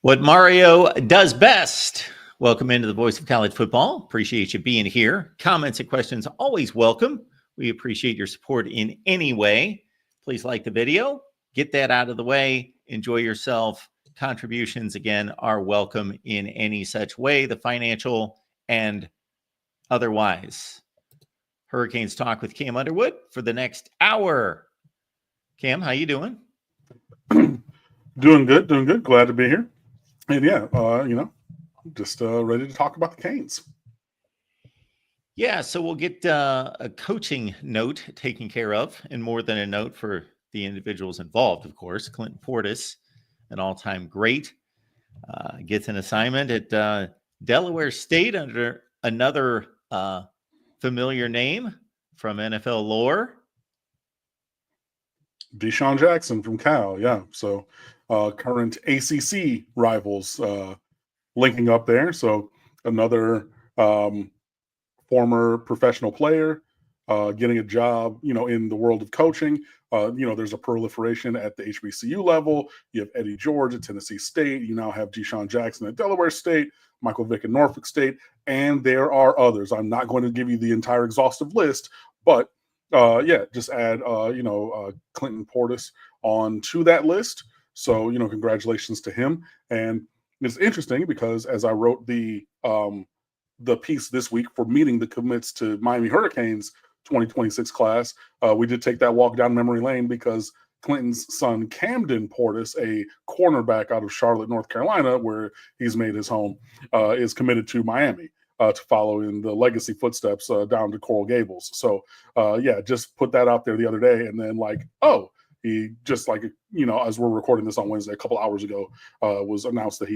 What Mario does best. Welcome into the Voice of College Football. Appreciate you being here. Comments and questions always welcome. We appreciate your support in any way. Please like the video. Get that out of the way. Enjoy yourself. Contributions, again, are welcome in any such way, the financial and otherwise. Hurricanes Talk with Cam Underwood for the next hour. Cam, how you doing? Doing good. Glad to be here. And yeah, just ready to talk about the Canes. Yeah, so we'll get a coaching note taken care of, and more than a note for the individuals involved, of course. Clinton Portis, an all-time great, gets an assignment at Delaware State under another familiar name from NFL lore. Deshaun Jackson from Cal, yeah. So current ACC rivals linking up there. So another former professional player getting a job, in the world of coaching. There's a proliferation at the HBCU level. You have Eddie George at Tennessee State. You now have Deshaun Jackson at Delaware State, Michael Vick at Norfolk State, and there are others. I'm not going to give you the entire exhaustive list, but just add, Clinton Portis on to that list. So, congratulations to him. And it's interesting because as I wrote the piece this week for meeting the commits to Miami Hurricanes 2026 class, we did take that walk down memory lane because Clinton's son, Camden Portis, a cornerback out of Charlotte, North Carolina, where he's made his home, is committed to Miami to follow in the legacy footsteps down to Coral Gables. So, just put that out there the other day. And then he just as we're recording this on Wednesday, a couple hours ago, was announced that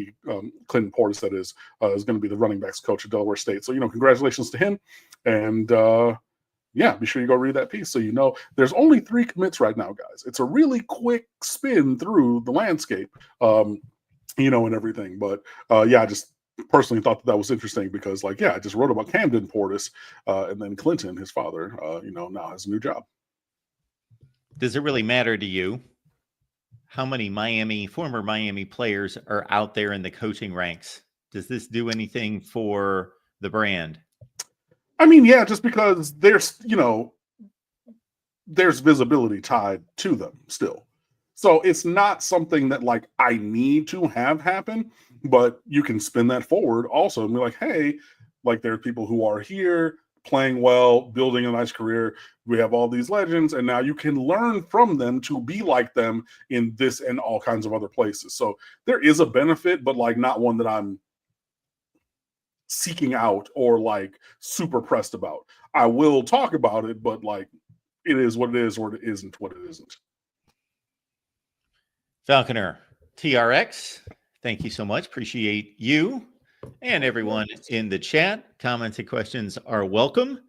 Clinton Portis, that is going to be the running backs coach at Delaware State. So, congratulations to him. And be sure you go read that piece. So, there's only 3 commits right now, guys. It's a really quick spin through the landscape, and everything. But I just personally thought that was interesting because I just wrote about Camden Portis and then Clinton, his father, now has a new job. Does it really matter to you how many former Miami players are out there in the coaching ranks? Does this do anything for the brand? I mean, yeah, just because there's visibility tied to them still. So it's not something that I need to have happen, but you can spin that forward also and be like, hey, there are people who are here playing well, building a nice career. We have all these legends, and now you can learn from them to be like them in this and all kinds of other places. So there is a benefit, but not one that I'm seeking out or super pressed about. I will talk about it, but it is what it is, or it isn't what it isn't. Falconer TRX, thank you so much. Appreciate you and everyone in the chat. Comments and questions are welcome.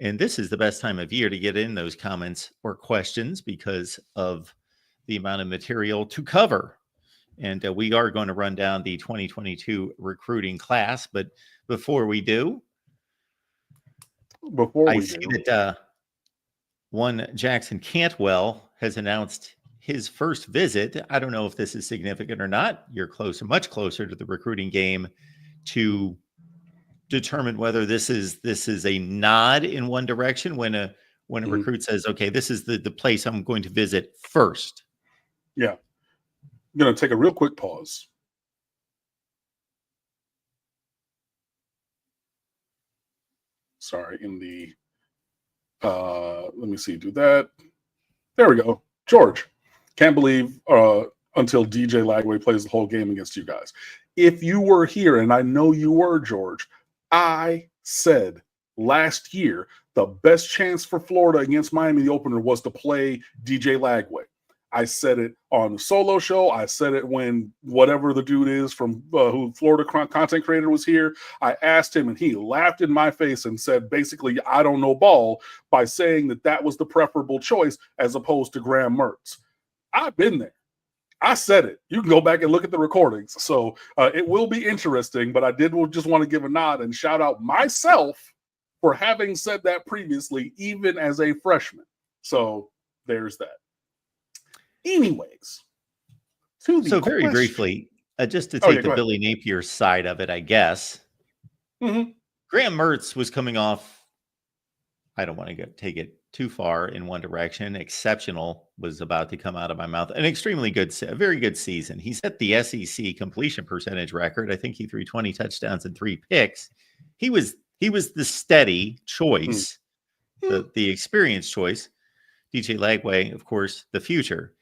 And this is the best time of year to get in those comments or questions because of the amount of material to cover. And we are going to run down the 2022 recruiting class. But before we do, I see that one Jackson Cantwell has announced his first visit. I don't know if this is significant or not. You're much closer to the recruiting game to determine whether this is a nod in one direction when a recruit says, okay, this is the place I'm going to visit first. Yeah. I'm going to take a real quick pause. Sorry, let me see, do that. There we go. George, can't believe until DJ Lagway plays the whole game against you guys. If you were here, and I know you were, George, I said last year the best chance for Florida against Miami, the opener, was to play DJ Lagway. I said it on the solo show. I said it when whatever the dude is from who Florida content creator was here. I asked him, and he laughed in my face and said, basically, I don't know ball, by saying that was the preferable choice as opposed to Graham Mertz. I've been there. I said it. You can go back and look at the recordings. So it will be interesting, but I did just want to give a nod and shout out myself for having said that previously, even as a freshman. So there's that. Anyways, very briefly, Just to Oh, take yeah, the go ahead. Billy Napier side of it, I guess. Mm-hmm. Graham Mertz was coming off, I don't want to take it too far in one direction. Exceptional was about to come out of my mouth. An extremely good, a very good season. He set the SEC completion percentage record. I think he threw 20 touchdowns and 3 picks. He was the steady choice, the experienced choice. DJ Lagway, of course, the future.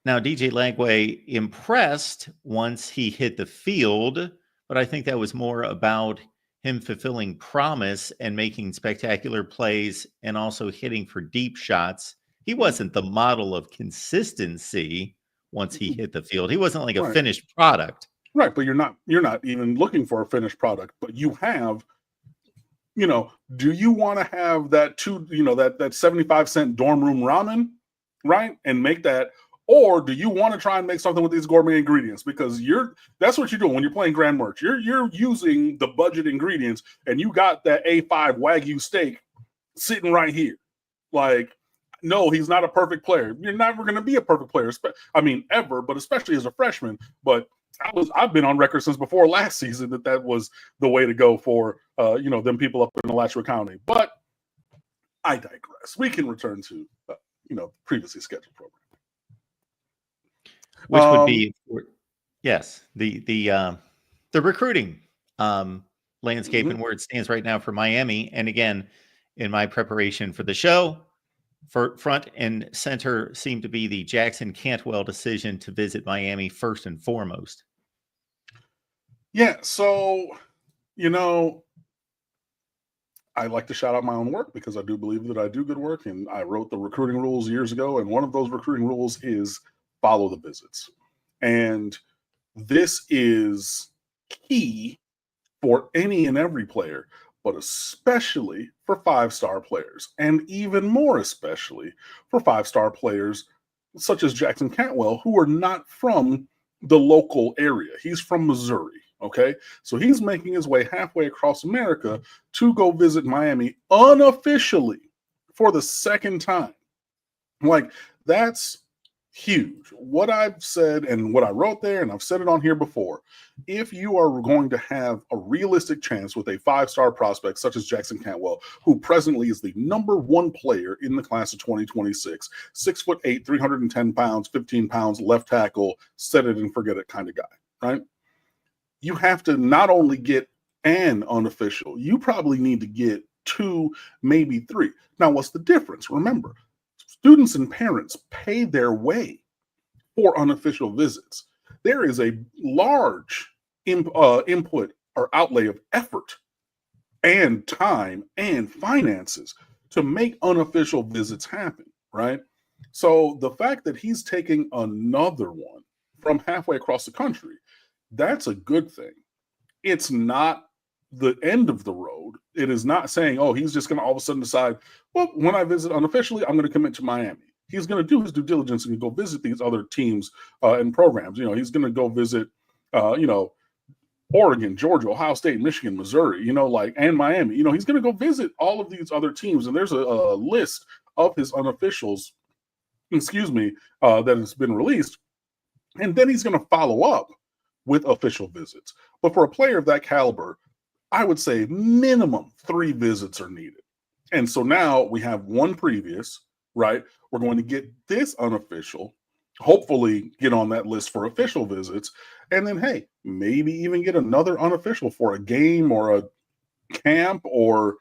Now, DJ Lagway impressed once he hit the field, but I think that was more about him fulfilling promise and making spectacular plays and also hitting for deep shots. He wasn't the model of consistency once he hit the field. He wasn't like a Right. finished product. Right, but you're not even looking for a finished product, but you have, do you want to have that that 75-cent dorm room ramen, right? And make that, or do you want to try and make something with these gourmet ingredients? Because that's what you're doing when you're playing Grand Merch. You're using the budget ingredients, and you got that A5 Wagyu steak sitting right here. Like, no, he's not a perfect player. You're never going to be a perfect player. Ever, but especially as a freshman. But I've been on record since before last season that was the way to go for them people up in Alachua County. But I digress. We can return to previously scheduled program, which would be, yes, the recruiting landscape and where it stands right now for Miami. And again, in my preparation for the show, for front and center seemed to be the Jackson Cantwell decision to visit Miami first and foremost. Yeah, so I like to shout out my own work because I do believe that I do good work, and I wrote the recruiting rules years ago, and one of those recruiting rules is follow the visits. And this is key for any and every player, but especially for 5-star players, and even more especially for 5-star players such as Jackson Cantwell, who are not from the local area. He's from Missouri. Okay, so he's making his way halfway across America to go visit Miami unofficially for the second time. Like, that's huge. What I've said and what I wrote there, and I've said it on here before, if you are going to have a realistic chance with a 5-star prospect such as Jackson Cantwell, who presently is the #1 player in the class of 2026, 6'8", 310 pounds, 15 pounds, left tackle, set it and forget it kind of guy, right? You have to not only get an unofficial, you probably need to get 2, maybe 3. Now, what's the difference? Remember, students and parents pay their way for unofficial visits. There is a large input or outlay of effort and time and finances to make unofficial visits happen, right? So the fact that he's taking another one from halfway across the country, that's a good thing. It's not the end of the road. It is not saying, oh, he's just going to all of a sudden decide, well, when I visit unofficially, I'm going to commit to Miami. He's going to do his due diligence and go visit these other teams and programs. He's going to go visit, Oregon, Georgia, Ohio State, Michigan, Missouri, and Miami. He's going to go visit all of these other teams. And there's a list of his unofficials, that has been released. And then he's going to follow up with official visits. But for a player of that caliber, I would say minimum 3 visits are needed. And so now we have 1 previous, right? We're going to get this unofficial, hopefully get on that list for official visits. And then, hey, maybe even get another unofficial for a game or a camp or,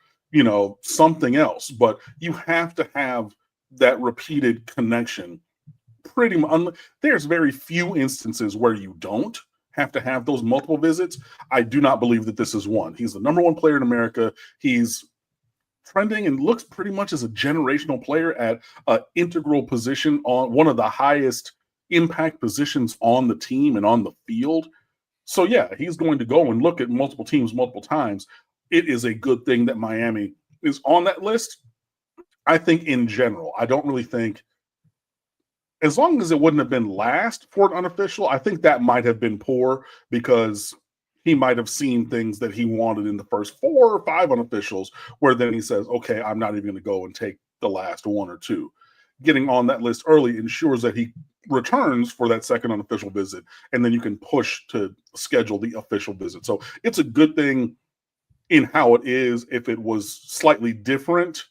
something else. But you have to have that repeated connection pretty much. There's very few instances where you don't have to have those multiple visits. I do not believe that this is one. He's the #1 player in America. He's trending and looks pretty much as a generational player at an integral position on one of the highest impact positions on the team and on the field. So yeah, he's going to go and look at multiple teams multiple times. It is a good thing that Miami is on that list. I think in general, I don't really think, as long as it wouldn't have been last for an unofficial, I think that might have been poor because he might have seen things that he wanted in the first 4 or 5 unofficials, where then he says, okay, I'm not even going to go and take the last 1 or 2. getting on that list early ensures that he returns for that second unofficial visit, and then you can push to schedule the official visit. So it's a good thing in how it is. If it was slightly different,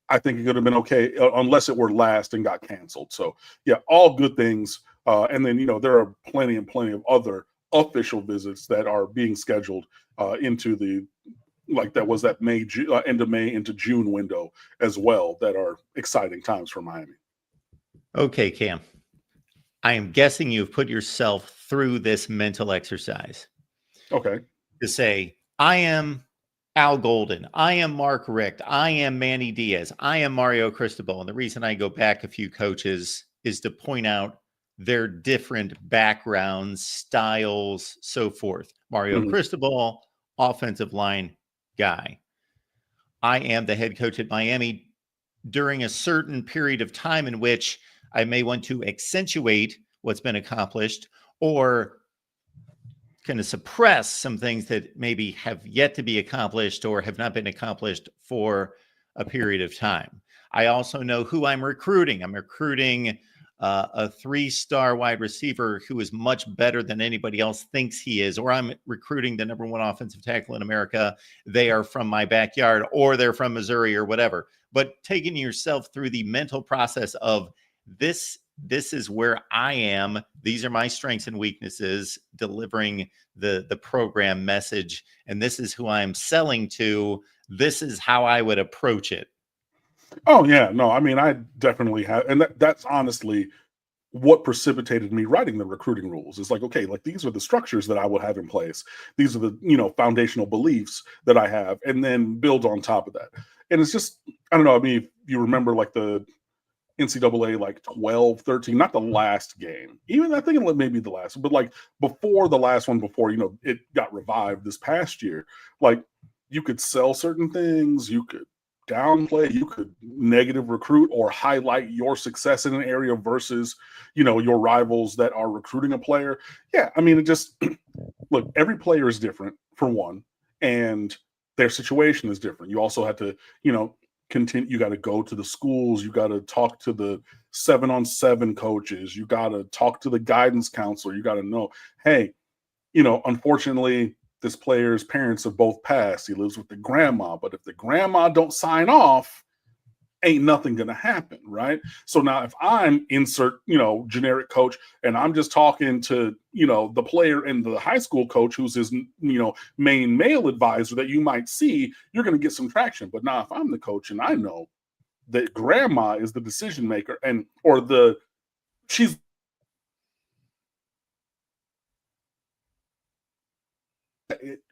I think it could have been okay, unless it were last and got canceled. So yeah, all good things. And then, there are plenty of other official visits that are being scheduled into the, like that was that end of May into June window as well, that are exciting times for Miami. Okay, Cam. I am guessing you've put yourself through this mental exercise. Okay. To say, I am Al Golden, I am Mark Richt, I am Manny Diaz, I am Mario Cristobal. And the reason I go back a few coaches is to point out their different backgrounds, styles, so forth. Mario Cristobal, offensive line guy. I am the head coach at Miami during a certain period of time in which I may want to accentuate what's been accomplished or kind of suppress some things that maybe have yet to be accomplished or have not been accomplished for a period of time. I also know who I'm recruiting. I'm recruiting a 3-star wide receiver who is much better than anybody else thinks he is, or I'm recruiting the number 1 offensive tackle in America. They are from my backyard, or they're from Missouri, or whatever. But taking yourself through the mental process of this is where I am. These are my strengths and weaknesses, delivering the program message, and this is who I'm selling to. This is how I would approach it. Oh yeah, no, I mean, I definitely have, and that's honestly what precipitated me writing the recruiting rules. It's like, okay, like these are the structures that I would have in place. These are the, foundational beliefs that I have, and then build on top of that. And it's just, I don't know. I mean, if you remember like the NCAA, like 12, 13, not the last game, even I think it may be the last, but like before the last one, before, it got revived this past year, like you could sell certain things, you could downplay, you could negative recruit or highlight your success in an area versus, your rivals that are recruiting a player. Yeah. I mean, it just, look, every player is different for one, and their situation is different. You also have to, continue. You got to go to the schools. You got to talk to the 7-on-7 coaches. You got to talk to the guidance counselor. You got to know, hey, unfortunately, this player's parents have both passed. He lives with the grandma, but if the grandma don't sign off, ain't nothing going to happen, right? So now if I'm generic coach, and I'm just talking to, the player and the high school coach who's his, main male advisor that you might see, you're going to get some traction. But now if I'm the coach and I know that grandma is the decision maker she's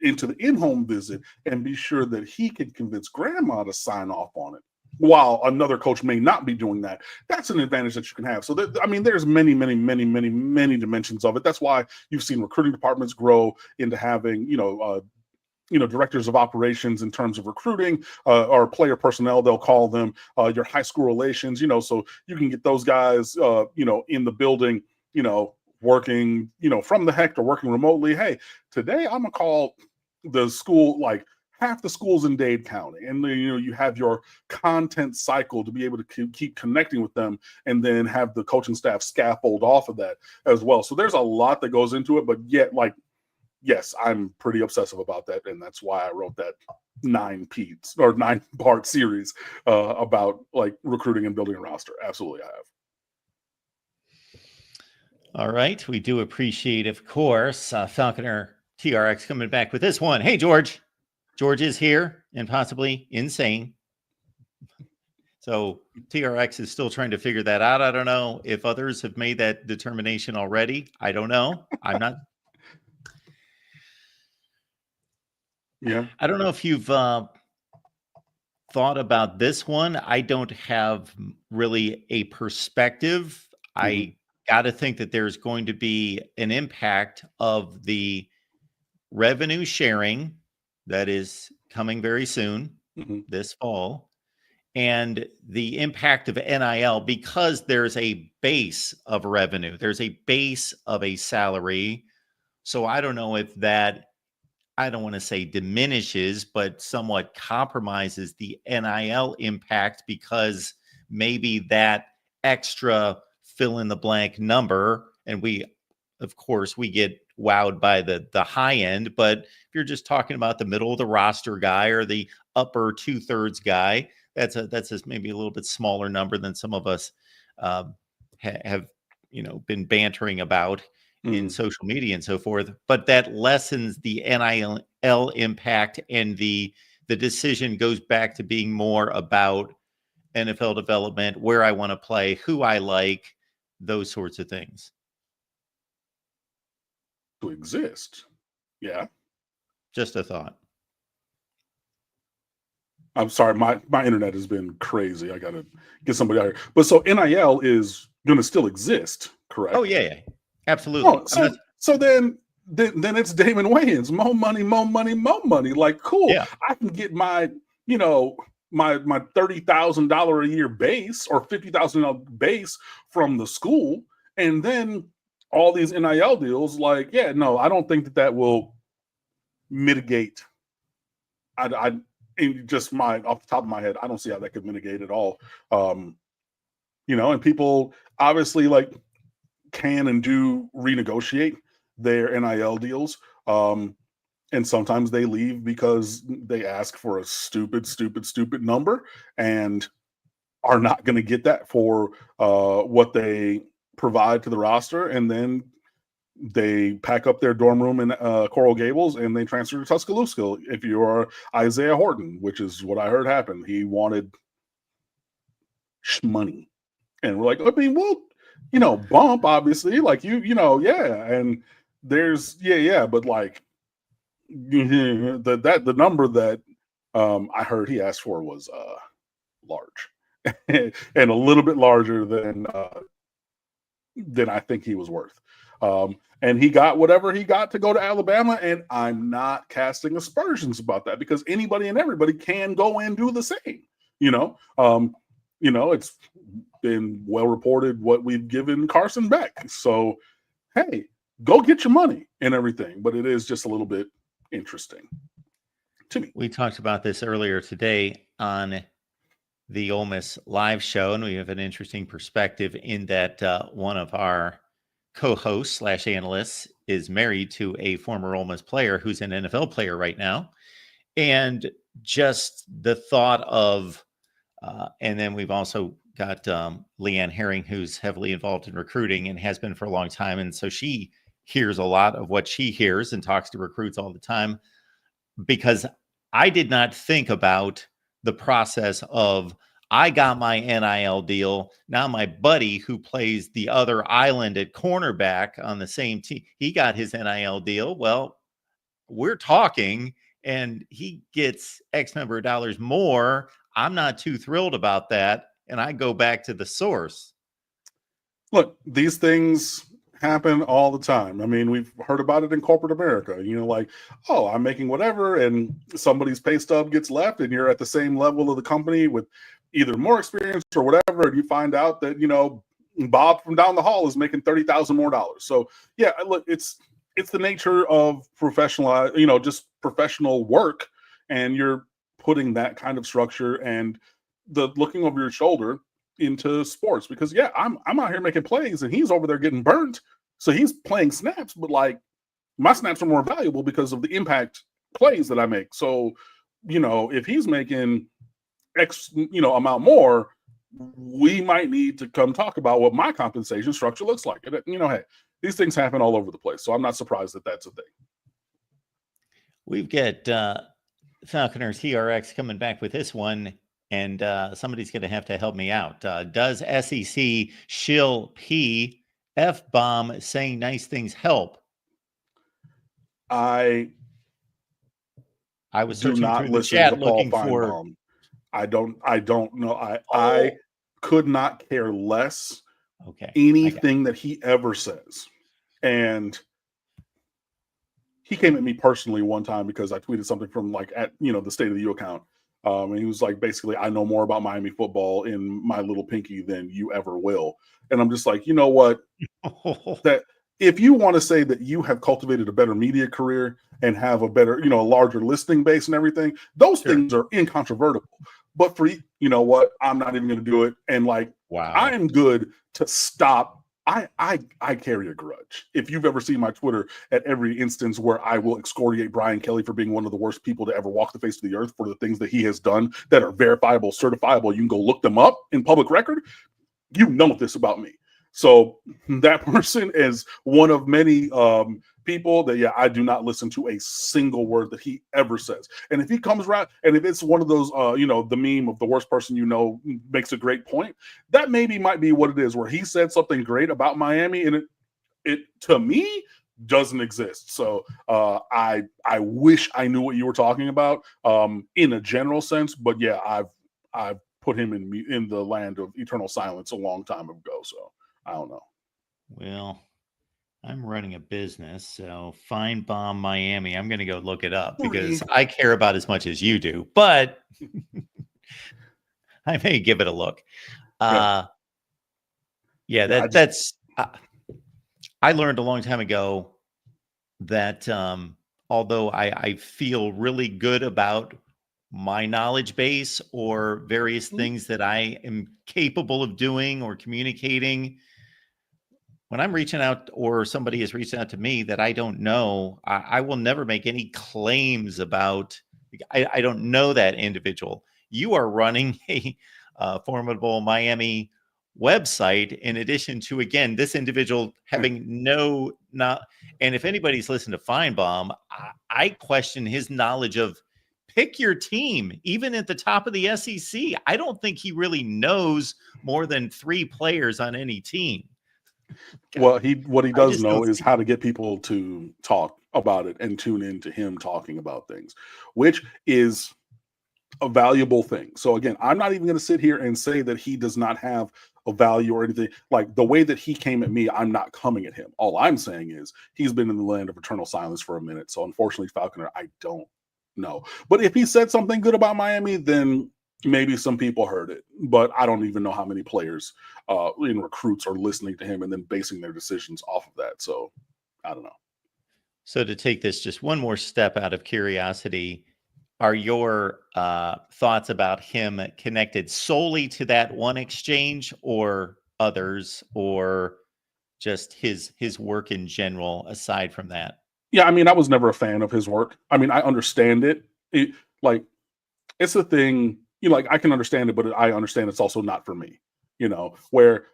into the in-home visit and be sure that he can convince grandma to sign off on it, while another coach may not be doing that. That's an advantage that you can have. So there's many dimensions of it. That's why you've seen recruiting departments grow into having, directors of operations in terms of recruiting, or player personnel, they'll call them, your high school relations, so you can get those guys, in the building, working, from the heck or working remotely. Hey, today I'm gonna call the school, like half the schools in Dade County, and then, you have your content cycle to be able to keep connecting with them, and then have the coaching staff scaffold off of that as well. So there's a lot that goes into it, but yet, like, yes, I'm pretty obsessive about that, and that's why I wrote that 9-part series about like recruiting and building a roster. Absolutely, I have. All right. We do appreciate, of course, Falconer TRX coming back with this one. Hey, George. George is here and possibly insane. So TRX is still trying to figure that out. I don't know if others have made that determination already. I don't know. I'm not. Yeah. I don't know if you've thought about this one. I don't have really a perspective. I got to think that there's going to be an impact of the revenue sharing that is coming very soon, this fall, and the impact of NIL, because there's a base of revenue, there's a base of a salary. So I don't know if that, I don't want to say diminishes, but somewhat compromises the NIL impact, because maybe that extra fill in the blank number. And of course, we get wowed by the high end, but if you're just talking about the middle of the roster guy or the upper 2/3 guy, that's maybe a little bit smaller number than some of us have been bantering about in social media and so forth. But that lessens the NIL impact, and the decision goes back to being more about NFL development, where I want to play, who I like, those sorts of things. To exist. Yeah. Just a thought. I'm sorry, my internet has been crazy. I gotta get somebody out here. But so NIL is gonna still exist, correct? Oh yeah. Absolutely. Oh, so then it's Damon Wayans. More money, more money, more money. Like, cool. Yeah. I can get my, my $30,000 a year base or $50,000 base from the school, and then all these NIL deals. Like, yeah, no, I don't think that will mitigate. Just off the top of my head, I don't see how that could mitigate at all. And people obviously like can and do renegotiate their NIL deals. And sometimes they leave because they ask for a stupid number and are not going to get that for what they provide to the roster. And then they pack up their dorm room in Coral Gables and they transfer to Tuscaloosa. If you are Isaiah Horton, which is what I heard happened, he wanted money. And we're like, I mean, well, bump, obviously, like yeah. And there's, but like the number that I heard he asked for was large and a little bit larger than I think he was worth. And he got whatever he got to go to Alabama, and I'm not casting aspersions about that because anybody and everybody can go and do the same. It's been well reported what we've given Carson Beck. So, hey, go get your money and everything. But it is just a little bit interesting to me. We talked about this earlier today on the Ole Miss live show, and we have an interesting perspective in that one of our co-hosts / analysts is married to a former Ole Miss player who's an NFL player right now. And just the thought of, and then we've also got Leanne Herring, who's heavily involved in recruiting and has been for a long time. And so she hears a lot of what she hears and talks to recruits all the time, because I did not think about the process of, I got my NIL deal. Now my buddy who plays the other island at cornerback on the same team, he got his NIL deal. Well, we're talking and he gets X number of dollars more. I'm not too thrilled about that. And I go back to the source. Look, these things happen all the time. I mean, we've heard about it in corporate America, like, oh, I'm making whatever, and somebody's pay stub gets left and you're at the same level of the company with either more experience or whatever, and you find out that Bob from down the hall is making $30,000 more. So yeah, look, it's the nature of professional, just professional work, and you're putting that kind of structure and the looking over your shoulder into sports, because yeah, I'm out here making plays and he's over there getting burnt, so he's playing snaps, but like my snaps are more valuable because of the impact plays that I make. So if he's making X amount more, we might need to come talk about what my compensation structure looks like. And hey, these things happen all over the place, so I'm not surprised that that's a thing. We've got Falconer TRX coming back with this one, and somebody's going to have to help me out. Does SEC shill P F-bomb saying nice things help? I was do searching not through the listen chat to Paul looking for. Feinbaum. I don't know. I could not care less. Okay. Anything that he ever says. And he came at me personally one time because I tweeted something from like at the State of the U account. And he was like, basically, I know more about Miami football in my little pinky than you ever will. And I'm just like, you know what? That if you want to say that you have cultivated a better media career and have a better, a larger listening base and everything, those things are incontrovertible. But for you know what, I'm not even going to do it. And like, Wow. I am good to stop. I carry a grudge. If you've ever seen my Twitter, at every instance where I will excoriate Brian Kelly for being one of the worst people to ever walk the face of the earth for the things that he has done that are verifiable, certifiable, you can go look them up in public record. You know this about me. So that person is one of many people that, yeah, I do not listen to a single word that he ever says. And if he comes around, and if it's one of those, you know, the meme of the worst person you know makes a great point, that maybe might be what it is, where he said something great about Miami, and it to me doesn't exist. So I wish I knew what you were talking about in a general sense, but yeah, I've put him in the land of eternal silence a long time ago. So I don't know. Well, I'm running a business, so Find Bomb Miami. I'm going to go look it up because I care about as much as you do, but I may give it a look. That's. I learned a long time ago that although I feel really good about my knowledge base or various things that I am capable of doing or communicating, when I'm reaching out or somebody is reaching out to me that I don't know, I will never make any claims about. I don't know that individual. You are running a formidable Miami website in addition to, again, this individual having not. And if anybody's listened to Feinbaum, I question his knowledge of pick your team, even at the top of the SEC. I don't think he really knows more than 3 players on any team. Well, what he does know is how to get people to talk about it and tune into him talking about things, which is a valuable thing. So again, I'm not even going to sit here and say that he does not have a value or anything. Like the way that he came at me, I'm not coming at him. All I'm saying is he's been in the land of eternal silence for a minute. So unfortunately, Falconer, I don't know. But if he said something good about Miami, then maybe some people heard it, but I don't even know how many players in recruits are listening to him and then basing their decisions off of that. So I don't know. So to take this just one more step out of curiosity, are your thoughts about him connected solely to that one exchange or others, or just his work in general aside from that? Yeah, I mean, I was never a fan of his work. I mean, I understand it. It's a thing, you know, like I can understand it, but I understand it's also not for me, you know, where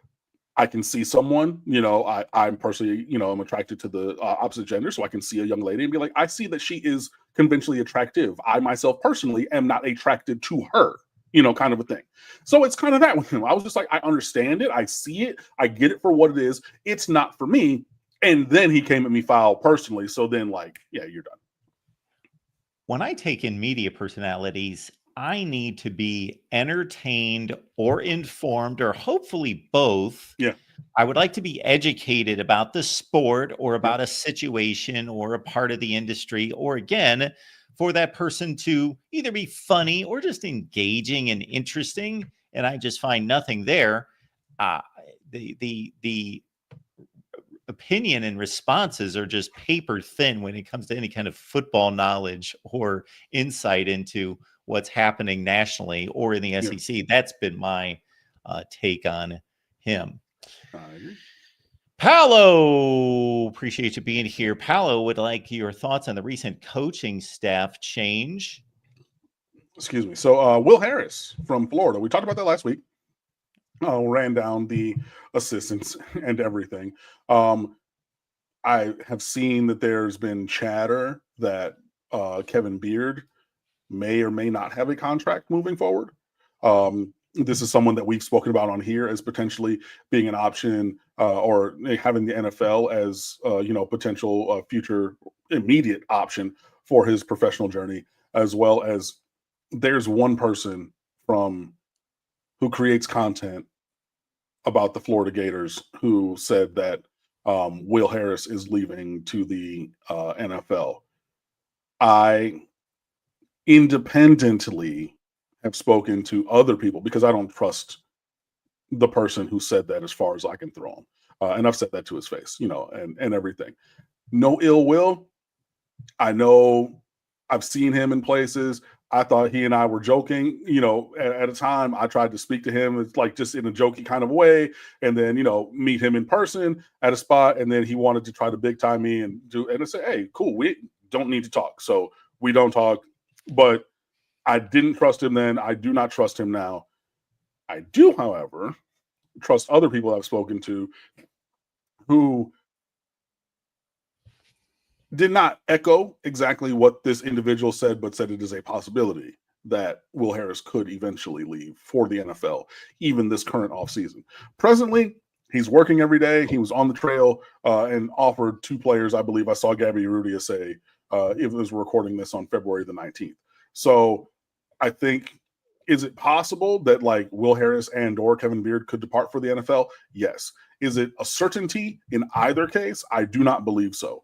I can see someone, you know, I'm personally, you know, I'm attracted to the opposite gender. So I can see a young lady and be like, I see that she is conventionally attractive. I myself personally am not attracted to her, you know, kind of a thing. So it's kind of that with him. I was just like, I understand it. I see it. I get it for what it is. It's not for me. And then he came at me foul personally. So then like, yeah, you're done. When I take in media personalities, I need to be entertained or informed, or hopefully both. Yeah. I would like to be educated about the sport or about a situation or a part of the industry, or again, for that person to either be funny or just engaging and interesting. And I just find nothing there. The opinion and responses are just paper thin when it comes to any kind of football knowledge or insight into what's happening nationally or in the SEC. That's been my take on him. Paolo, appreciate you being here. Paolo would like your thoughts on the recent coaching staff change. Excuse me. So Will Harris from Florida, we talked about that last week. Ran down the assistants and everything. I have seen that there's been chatter that Kevin Beard may or may not have a contract moving forward. This is someone that we've spoken about on here as potentially being an option or having the NFL as potential future immediate option for his professional journey, as well as there's one person who creates content about the Florida Gators who said that Will Harris is leaving to the NFL. I independently have spoken to other people because I don't trust the person who said that as far as I can throw him. And I've said that to his face, and everything. No ill will. I know I've seen him in places. I thought he and I were joking, at a time. I tried to speak to him. It's like just in a jokey kind of way. And then, meet him in person at a spot. And then he wanted to try to big time me and I said, hey, cool. We don't need to talk. So we don't talk, but I didn't trust him then. I do not trust him now. I do, however, trust other people I've spoken to who did not echo exactly what this individual said, but said it is a possibility that Will Harris could eventually leave for the NFL, even this current offseason. Presently, he's working every day. He was on the trail and offered 2 players. I believe I saw Gabby Urrutia say it was recording this on February the 19th. So I think, is it possible that like Will Harris and or Kevin Beard could depart for the NFL? Yes. Is it a certainty in either case? I do not believe so.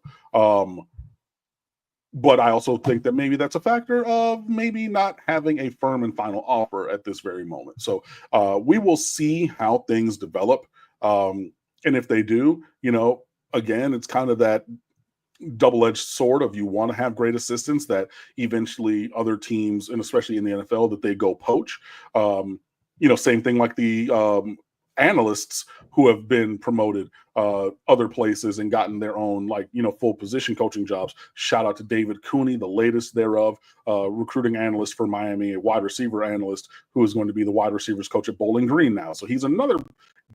But I also think that maybe that's a factor of maybe not having a firm and final offer at this very moment. So we will see how things develop. And if they do, again, it's kind of that double-edged sword of you want to have great assistants that eventually other teams, and especially in the NFL, that they go poach. Same thing like the analysts who have been promoted other places and gotten their own full position coaching jobs. Shout out to David Cooney, the latest thereof, recruiting analyst for Miami, a wide receiver analyst who is going to be the wide receivers coach at Bowling Green now. So he's another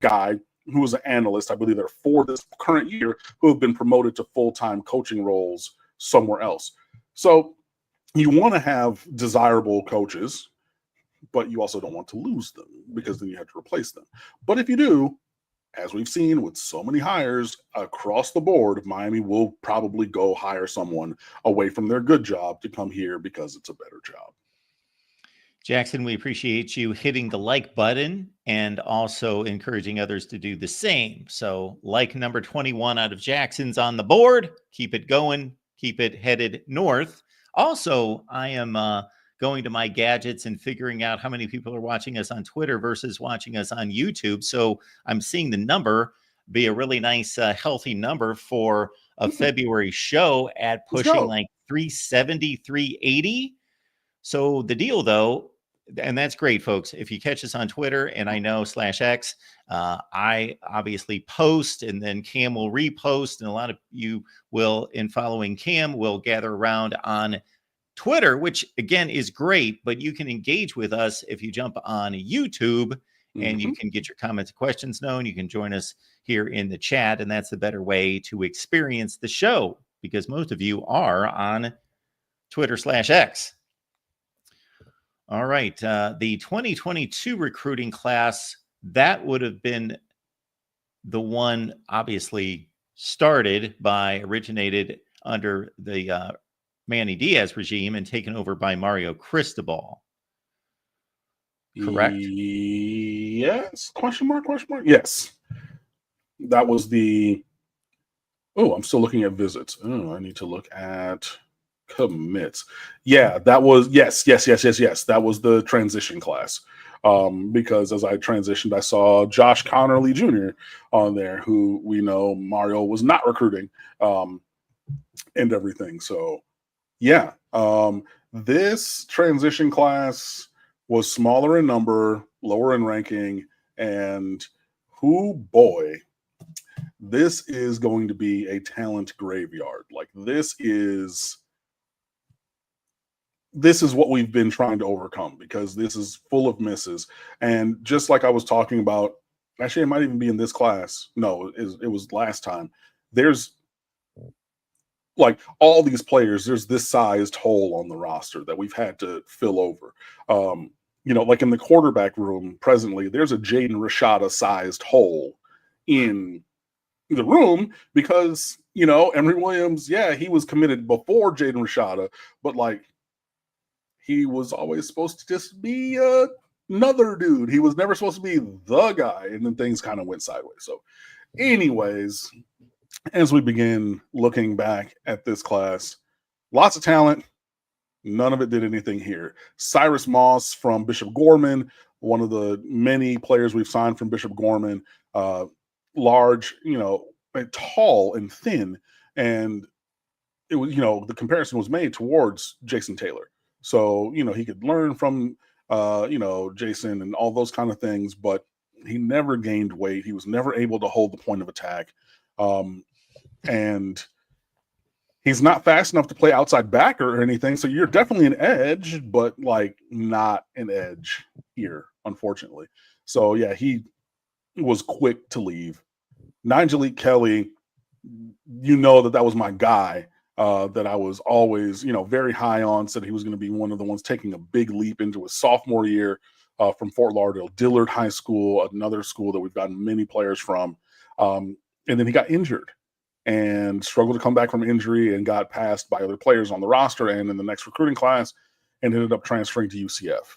guy who is an analyst, I believe they're for this current year, who have been promoted to full-time coaching roles somewhere else. So you want to have desirable coaches, but you also don't want to lose them because then you have to replace them. But if you do, as we've seen with so many hires across the board, Miami will probably go hire someone away from their good job to come here because it's a better job. Jackson, we appreciate you hitting the like button and also encouraging others to do the same. So like number 21 out of Jackson's on the board. Keep it going. Keep it headed north. Also, I am going to my gadgets and figuring out how many people are watching us on Twitter versus watching us on YouTube. So I'm seeing the number be a really nice, healthy number for a February show at pushing like 370, 380. So the deal, though, and that's great, folks. If you catch us on Twitter, and I know /X, I obviously post, and then Cam will repost, and a lot of you will, in following Cam, will gather around on Twitter, which again is great, but you can engage with us if you jump on YouTube, and you can get your comments and questions known. You can join us here in the chat, and that's the better way to experience the show because most of you are on Twitter /X. All right. The 2022 recruiting class, that would have been the one obviously originated under the Manny Diaz regime and taken over by Mario Cristobal. Correct? Yes. Question mark? Yes. That was the... Oh, I'm still looking at visits. Oh, I need to look at commits. Yeah, that was... Yes. That was the transition class. Because as I transitioned, I saw Josh Connerly Jr. on there, who we know Mario was not recruiting and everything. So, yeah. This transition class was smaller in number, lower in ranking, and this is going to be a talent graveyard. Like this is what we've been trying to overcome because this is full of misses. And just like I was talking about, actually, it might even be in this class. No, it was last time. There's like all these players, there's this sized hole on the roster that we've had to fill over. Like in the quarterback room presently, there's a Jaden Rashada sized hole in the room because, Emory Williams, yeah, he was committed before Jaden Rashada, but like he was always supposed to just be another dude. He was never supposed to be the guy. And then things kind of went sideways. So anyways, as we begin looking back at this class, lots of talent. None of it did anything here. Cyrus Moss from Bishop Gorman, one of the many players we've signed from Bishop Gorman, large, tall and thin. And it was, the comparison was made towards Jason Taylor. So, he could learn from, Jason and all those kind of things, but he never gained weight. He was never able to hold the point of attack. And he's not fast enough to play outside backer or anything. So you're definitely an edge, but like not an edge here, unfortunately. So yeah, he was quick to leave. Nigel Kelly, that was my guy that I was always, very high on, said he was going to be one of the ones taking a big leap into his sophomore year from Fort Lauderdale, Dillard High School, another school that we've gotten many players from. And then he got injured and struggled to come back from injury and got passed by other players on the roster and in the next recruiting class and ended up transferring to UCF.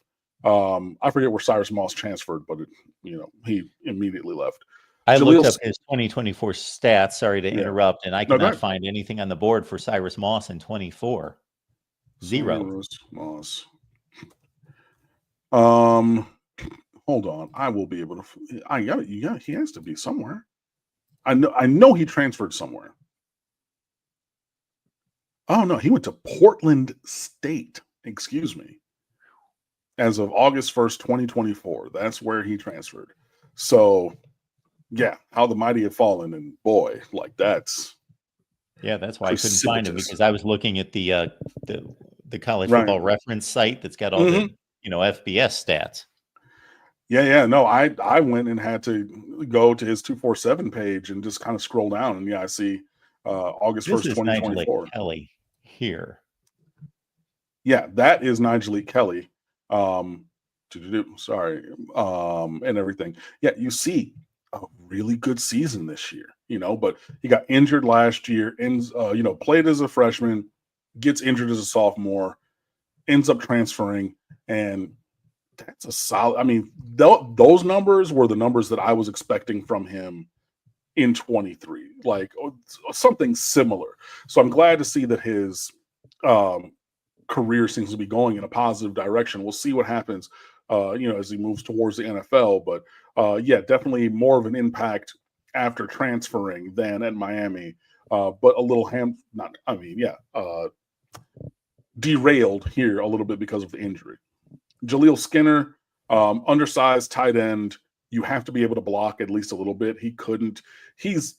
I forget where Cyrus Moss transferred, but he immediately left. I looked up his 2024 stats. Sorry to interrupt, and I cannot find anything on the board for Cyrus Moss in 24. Zero. Cyrus Moss. Hold on. I will be able to. He has to be somewhere. I know he transferred somewhere. Oh no, he went to Portland State. Excuse me. As of August 1st, 2024, that's where he transferred. So. Yeah, how the mighty have fallen, and boy, like that's why I couldn't find him, because I was looking at the college football reference site that's got all the FBS stats. Yeah. No, I went and had to go to his 247 page and just kind of scroll down, and I see August 1st, 2024. Kelly here. Yeah, that is Nigel Kelly. Sorry, and everything. Yeah, you see. A really good season this year, but he got injured last year, played as a freshman, gets injured as a sophomore, ends up transferring, and that's a solid. I mean, those numbers were the numbers that I was expecting from him in 23, like something similar. So I'm glad to see that his career seems to be going in a positive direction. We'll see what happens, as he moves towards the NFL, but definitely more of an impact after transferring than at Miami, but a little derailed here a little bit because of the injury. Jaleel Skinner, undersized tight end. You have to be able to block at least a little bit. He couldn't. He's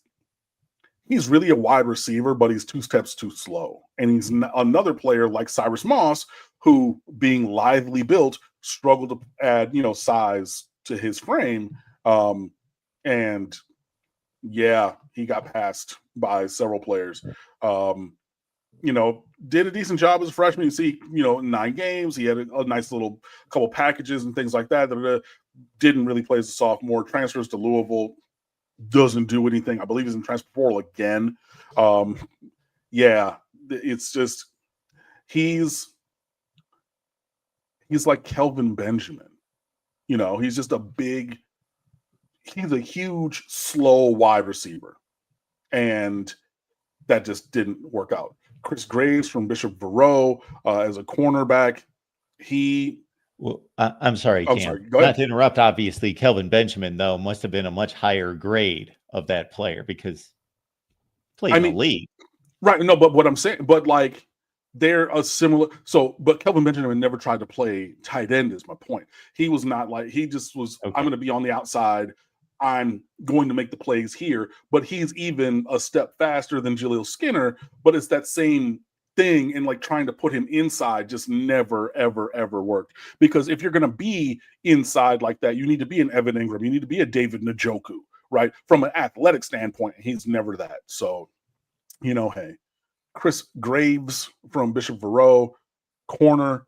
really a wide receiver, but he's 2 steps too slow. And he's another player like Cyrus Moss, who, being lively built, struggled to add, size to his frame. And yeah, he got passed by several players. Did a decent job as a freshman. You see, 9 games. He had a nice little couple packages and things like that. Didn't really play as a sophomore. Transfers to Louisville. Doesn't do anything. I believe he's in transfer portal again. It's just he's like Kelvin Benjamin. He's just he's a huge, slow wide receiver. And that just didn't work out. Chris Graves from Bishop Verot as a cornerback. I'm sorry, Cam. Not to interrupt, obviously, Kelvin Benjamin, though, must have been a much higher grade of that player because played in the league. Right. No, but what I'm saying, but like they're a similar. So, but Kelvin Benjamin never tried to play tight end is my point. He was not like, he just was, okay, I'm going to be on the outside. I'm going to make the plays here, but he's even a step faster than Jaleel Skinner, but it's that same thing, and like trying to put him inside just never, ever, ever worked. Because if you're going to be inside like that, you need to be an Evan Ingram. You need to be a David Njoku, right? From an athletic standpoint, he's never that. So, hey, Chris Graves from Bishop Verot, corner,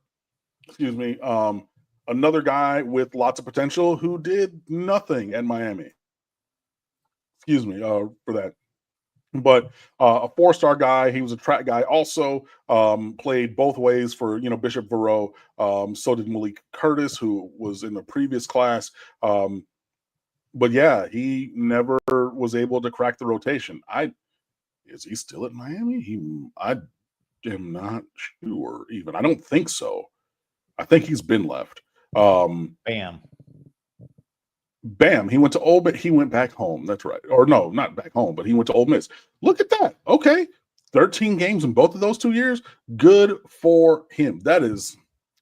another guy with lots of potential who did nothing at Miami. For that. But a 4-star guy. He was a track guy also, played both ways for, Bishop Verot. So did Malik Curtis, who was in the previous class. But yeah, he never was able to crack the rotation. Is he still at Miami? I am not sure even. I don't think so. I think he's been left. Bam. He went to Ole Miss. He went back home. That's right. Or no, not back home, but he went to Ole Miss. Look at that. Okay. 13 games in both of those 2 years. Good for him. That is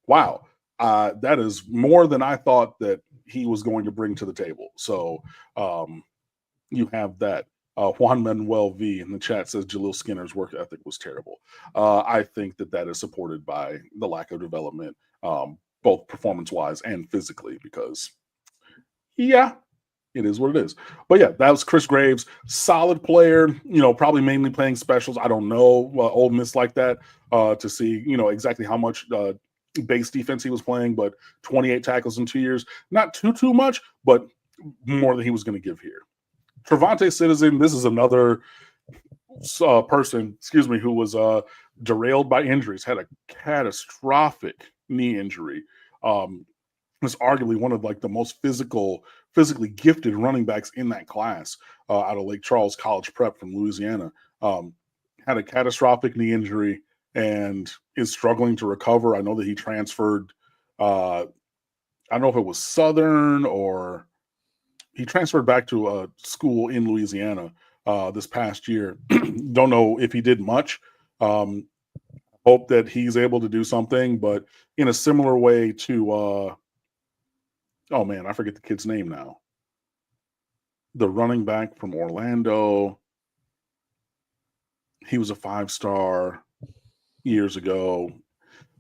wow, that is more than I thought that he was going to bring to the table. So you have that. Juan Manuel V in the chat says Jaleel Skinner's work ethic was terrible. I think that is supported by the lack of development, both performance-wise and physically, because, yeah, it is what it is. But yeah, that was Chris Graves. Solid player, probably mainly playing specials. I don't know Ole Miss like that to see, exactly how much base defense he was playing, but 28 tackles in 2 years. Not too much, but more than he was going to give here. Trevante Citizen, this is another person, who was derailed by injuries, had a catastrophic knee injury. Was arguably one of like the most physically gifted running backs in that class out of Lake Charles College Prep from Louisiana. Had a catastrophic knee injury and is struggling to recover. I know that he transferred. I don't know if it was Southern or he transferred back to a school in Louisiana this past year. Don't know if he did much. Hope that he's able to do something, but in a similar way to oh man, I forget the kid's name now. The running back from Orlando. He was a 5-star years ago.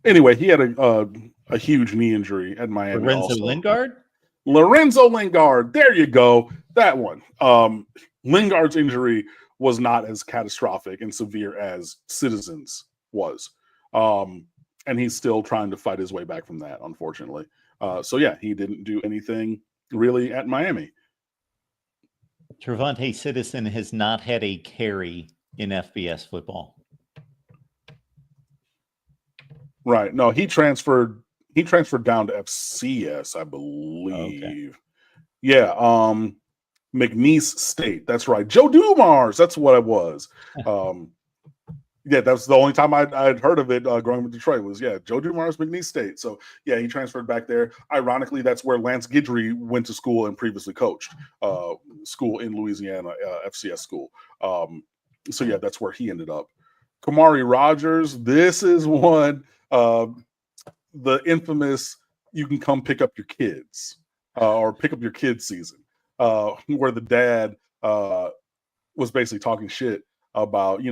Anyway, he had a huge knee injury at Miami. Lorenzo Lingard? Lorenzo Lingard. There you go. That one. Lingard's injury was not as catastrophic and severe as Citizen's was. And he's still trying to fight his way back from that, unfortunately. So yeah, he didn't do anything really at Miami. Trevante Citizen has not had a carry in FBS football. Right. No, he transferred down to FCS, I believe. Okay. Yeah. McNeese State. That's right. Joe Dumars. That's what it was. Yeah, that's the only time I'd heard of it growing up in Detroit was, Joe Dumars, McNeese State. So, yeah, he transferred back there. Ironically, that's where Lance Guidry went to school and previously coached, school in Louisiana, FCS school. So, yeah, that's where he ended up. Kamari Rogers, this is one, the infamous you can come pick up your kids or pick up your kids season, where the dad was basically talking shit about,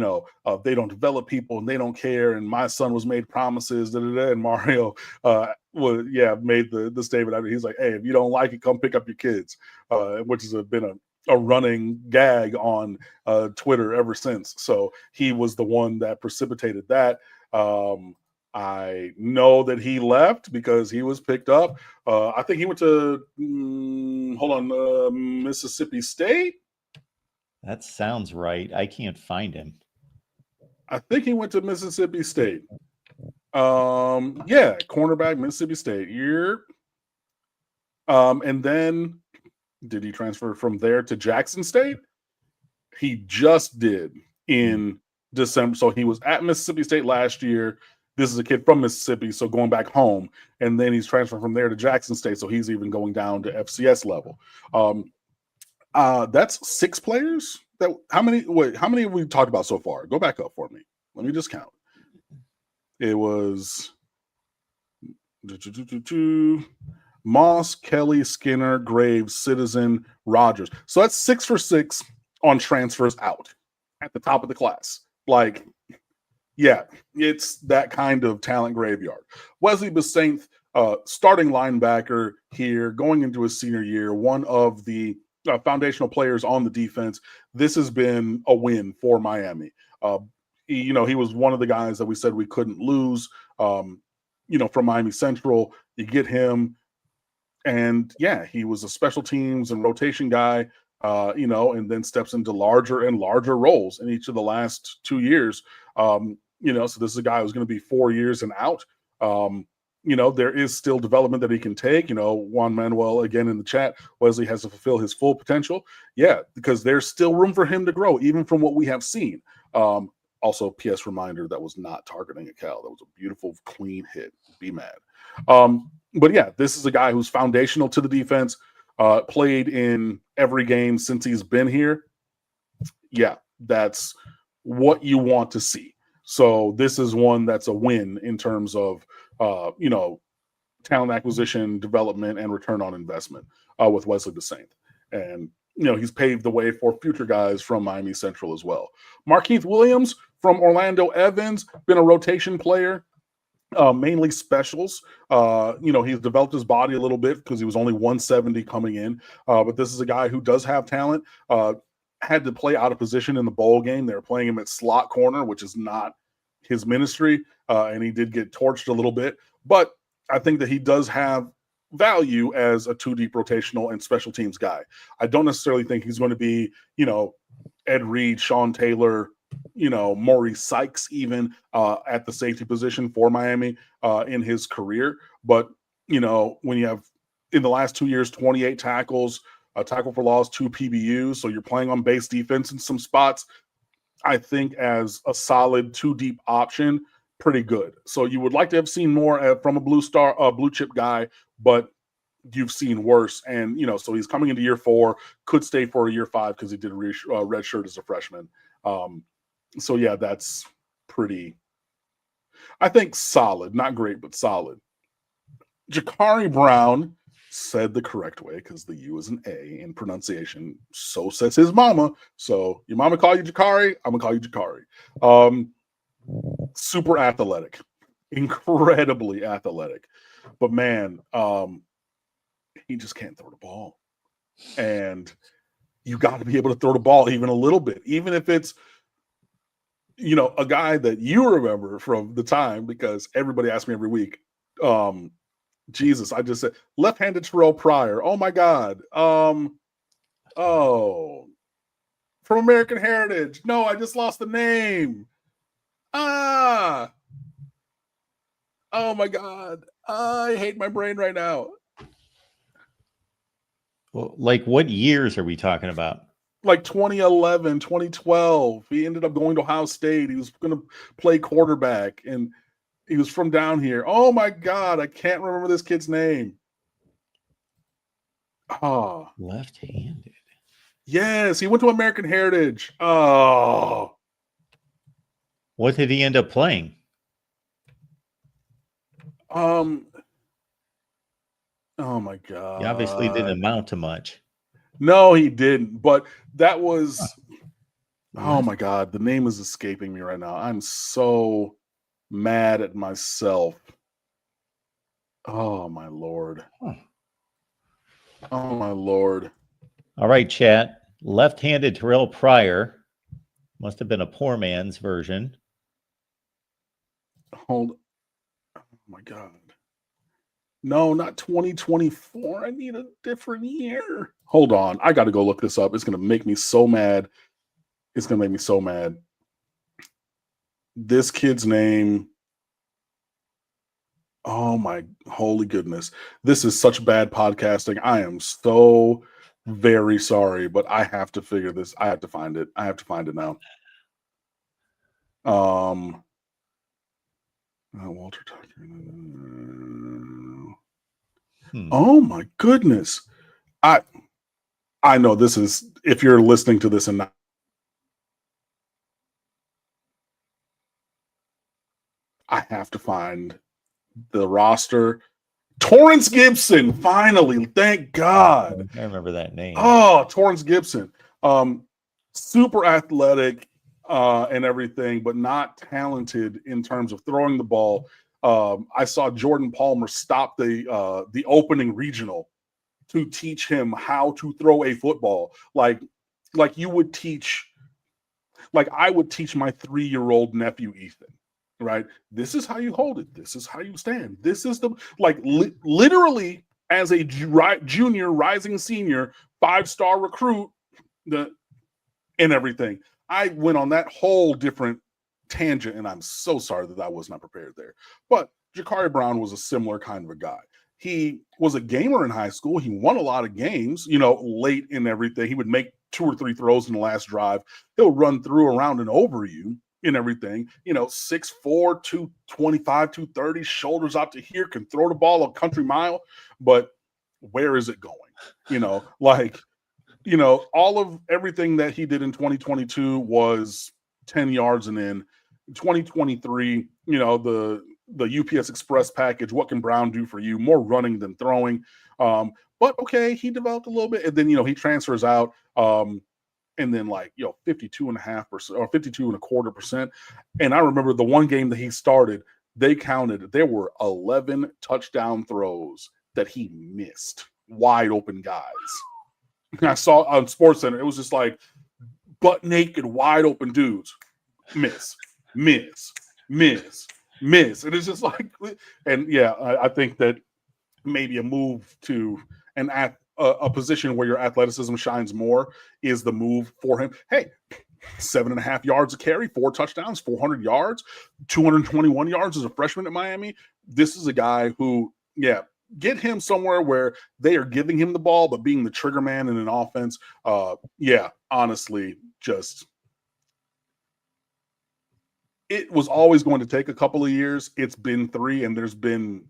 they don't develop people and they don't care. And my son was made promises, and Mario made the statement. He's like, hey, if you don't like it, come pick up your kids, which has been a running gag on Twitter ever since. So he was the one that precipitated that. I know that he left because he was picked up. I think he went to, Mississippi State. That sounds right. I can't find him. I think he went to Mississippi State. Cornerback, Mississippi State. And then did he transfer from there to Jackson State? He just did in December. So he was at Mississippi State last year. This is a kid from Mississippi, so going back home. And then he's transferring from there to Jackson State. So he's even going down to FCS level. That's 6 players. How many have we talked about so far? Go back up for me. Let me just count. It was Moss, Kelly, Skinner, Graves, Citizen, Rogers. So that's 6 for 6 on transfers out at the top of the class. Like, yeah, it's that kind of talent graveyard. Wesley Besainth, starting linebacker here, going into his senior year, one of the foundational players on the defense. This has been a win for Miami. He was one of the guys that we said we couldn't lose, from Miami Central. You get him, and yeah, he was a special teams and rotation guy, and then steps into larger and larger roles in each of the last 2 years. So this is a guy who's going to be 4 years and out. There is still development that he can take. Juan Manuel, again in the chat, Wesley has to fulfill his full potential. Yeah, because there's still room for him to grow, even from what we have seen. Also, PS reminder, that was not targeting a Cal. That was a beautiful, clean hit. Be mad. But yeah, this is a guy who's foundational to the defense, played in every game since he's been here. Yeah, that's what you want to see. So this is one that's a win in terms of, talent acquisition, development, and return on investment with Wesley Dessaint. And, he's paved the way for future guys from Miami Central as well. Markeith Williams from Orlando Evans, been a rotation player, mainly specials. He's developed his body a little bit because he was only 170 coming in. But this is a guy who does have talent. Had to play out of position in the bowl game. They were playing him at slot corner, which is not his ministry. And he did get torched a little bit. But I think that he does have value as a 2-deep rotational and special teams guy. I don't necessarily think he's going to be, Ed Reed, Sean Taylor, Maurice Sykes even at the safety position for Miami in his career. But, when you have in the last 2 years, 28 tackles, a tackle for loss, 2 PBUs, so you're playing on base defense in some spots, I think as a solid 2-deep option, pretty good. So you would like to have seen more from a blue chip guy, but you've seen worse. And, so he's coming into year 4, could stay for a year 5 because he did a red shirt as a freshman. So yeah, that's pretty, I think, solid, not great, but solid. Jakari Brown said the correct way because the U is an A in pronunciation. So says his mama. So your mama call you Jakari, I'm gonna call you Jakari. Super athletic, incredibly athletic, but man, he just can't throw the ball. And you got to be able to throw the ball even a little bit, even if it's, a guy that you remember from the time, because everybody asks me every week. Jesus, I just said left-handed Terrell Pryor. Oh my God. From American Heritage. No, I just lost the name. Oh my God. I hate my brain right now. Well, like what years are we talking about? Like 2011, 2012. He ended up going to Ohio State. He was going to play quarterback, and he was from down here. Oh my God, I can't remember this kid's name. Left-handed. Yes, he went to American Heritage. Oh. What did he end up playing? Oh my God. He obviously didn't amount to much. No, he didn't. But that was, oh my God, the name is escaping me right now. I'm so mad at myself. Oh my Lord. Oh my Lord. All right, chat. Left-handed Terrell Pryor. Must have been a poor man's version. Oh my God. No, not 2024. I need a different year. Hold on. I got to go look this up. It's going to make me so mad. It's going to make me so mad. This kid's name. Oh my holy goodness. This is such bad podcasting. I am so very sorry, but I have to figure this. I have to find it. I have to find it now. Walter Tucker. Oh my goodness. I know this is, if you're listening to this and not, I have to find the roster. Torrance Gibson, finally, thank God. I remember that name. Oh, Torrance Gibson. Super athletic and everything, but not talented in terms of throwing the ball. I saw Jordan Palmer stop the opening regional to teach him how to throw a football. Like you would teach, like I would teach my 3-year-old nephew, Ethan, right? This is how you hold it. This is how you stand. This is the, literally as a junior, rising senior, 5-star recruit, and everything. I went on that whole different tangent, and I'm so sorry that I was not prepared there. But Jakari Brown was a similar kind of a guy. He was a gamer in high school. He won a lot of games, late in everything. He would make 2 or 3 throws in the last drive. He'll run through, around, and over you in everything. 6'4", 225, 230, shoulders out to here, can throw the ball a country mile. But where is it going? All of everything that he did in 2022 was 10 yards and in. 2023, the UPS Express package, what can Brown do for you? More running than throwing. But okay, he developed a little bit, and then he transfers out, and then 52.5% or 52.25%. And I remember the one game that he started, they counted there were 11 touchdown throws that he missed, wide open guys. I saw on SportsCenter, it was just like butt naked, wide open dudes, miss, miss, miss, miss, and it's just like, and yeah, I think that maybe a move to a position where your athleticism shines more is the move for him. Hey, 7.5 yards a carry, 4 touchdowns, 400 yards, 221 yards as a freshman at Miami. This is a guy who, get him somewhere where they are giving him the ball, but being the trigger man in an offense. Honestly, just it was always going to take a couple of years. It's been 3, and there's been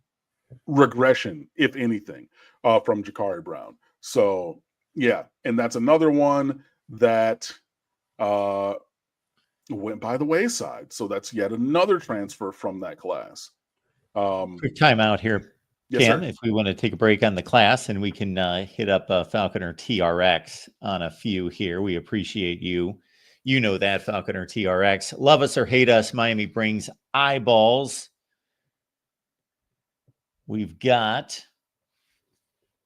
regression, if anything, from Jakari Brown. So, and that's another one that went by the wayside. So that's yet another transfer from that class. Quick timeout here, Cam, if we want to take a break on the class, and we can hit up Falconer TRX on a few here. We appreciate you. You know that, Falconer TRX. Love us or hate us, Miami brings eyeballs. We've got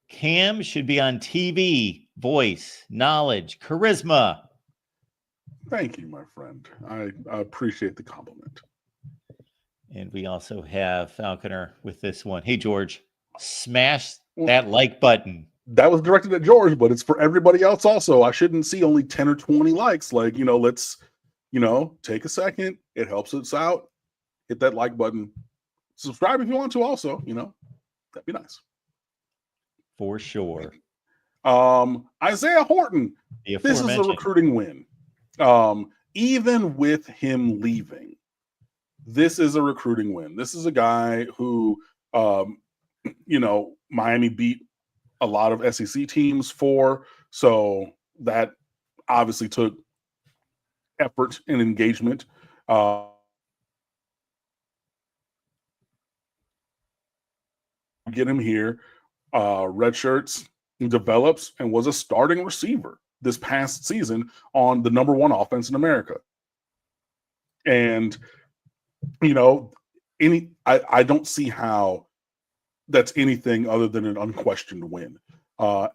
Cam should be on TV, voice, knowledge, charisma. Thank you, my friend. I appreciate the compliment. And we also have Falconer with this one. Hey, George, smash that like button. That was directed at George, but it's for everybody else also. I shouldn't see only 10 or 20 likes. Let's, take a second. It helps us out. Hit that like button. Subscribe if you want to also, that'd be nice. For sure. Isaiah Horton. This is a recruiting win. Even with him leaving, this is a recruiting win. This is a guy who, Miami beat a lot of SEC teams for. So that obviously took effort and engagement. Get him here, red shirts, develops, and was a starting receiver this past season on the number 1 offense in America. And, I don't see how that's anything other than an unquestioned win.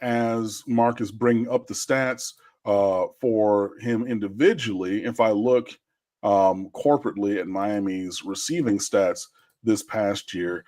As Mark is bringing up the stats for him individually, if I look corporately at Miami's receiving stats this past year,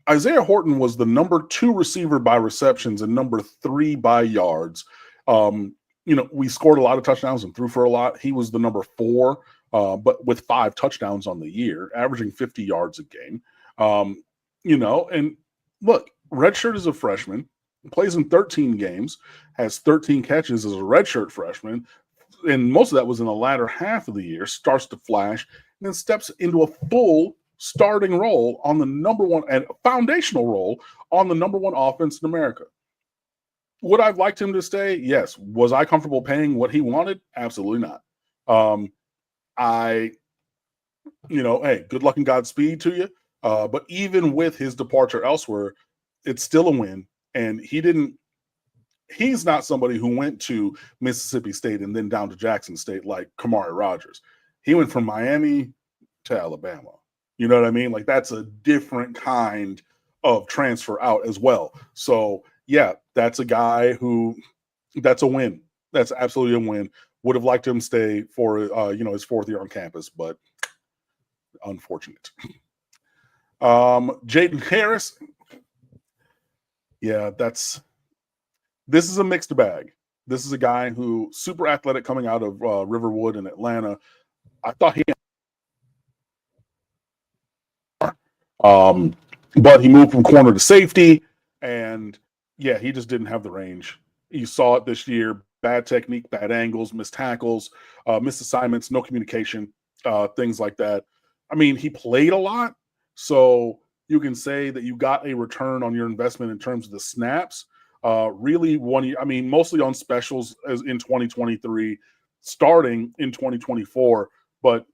Isaiah Horton was the number 2 receiver by receptions and number 3 by yards. We scored a lot of touchdowns and threw for a lot. He was the number 4, but with 5 touchdowns on the year, averaging 50 yards a game. And look, redshirt as a freshman, plays in 13 games, has 13 catches as a redshirt freshman, and most of that was in the latter half of the year, starts to flash, and then steps into a full starting role on the number 1 and foundational role on the number 1 offense in America. Would I have liked him to stay? Yes. Was I comfortable paying what he wanted? Absolutely not. Hey, good luck and Godspeed to you. But even with his departure elsewhere, it's still a win. And he's not somebody who went to Mississippi State and then down to Jackson State like Kamari Rogers. He went from Miami to Alabama. You know what I mean? Like, that's a different kind of transfer out as well. So, that's a guy who, that's a win. That's absolutely a win. Would have liked him to stay for, his 4th year on campus, but unfortunate. Jaden Harris. This is a mixed bag. This is a guy who super athletic coming out of Riverwood in Atlanta. I thought but he moved from corner to safety, and he just didn't have the range. You saw it this year. Bad technique, bad angles, missed tackles, missed assignments, no communication, things like that. I mean, he played a lot, so you can say that you got a return on your investment in terms of the snaps. Really, mostly on specials as in 2023, starting in 2024, but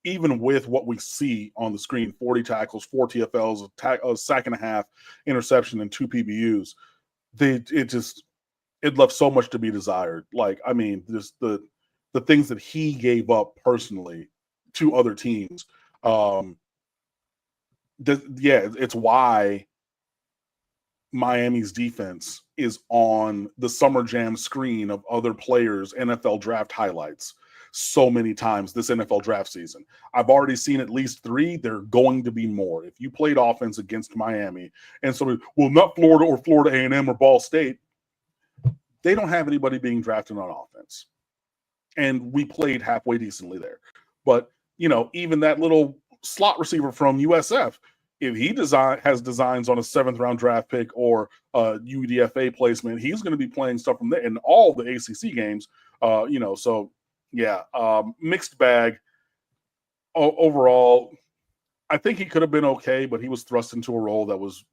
even with what we see on the screen, 40 tackles, 4 TFLs, a sack and a half, interception, and 2 PBUs, it left so much to be desired. Like, I mean, just the things that he gave up personally to other teams. It's why Miami's defense is on the Summer Jam screen of other players' NFL draft highlights so many times this NFL draft season. I've already seen at least 3. There are going to be more. If you played offense against Miami and somebody, well, not Florida or Florida A&M or Ball State, they don't have anybody being drafted on offense. And we played halfway decently there. But, even that little slot receiver from USF, if he has designs on a 7th-round draft pick or a UDFA placement, he's going to be playing stuff from there in all the ACC games. So yeah, mixed bag. Overall, I think he could have been okay, but he was thrust into a role that was.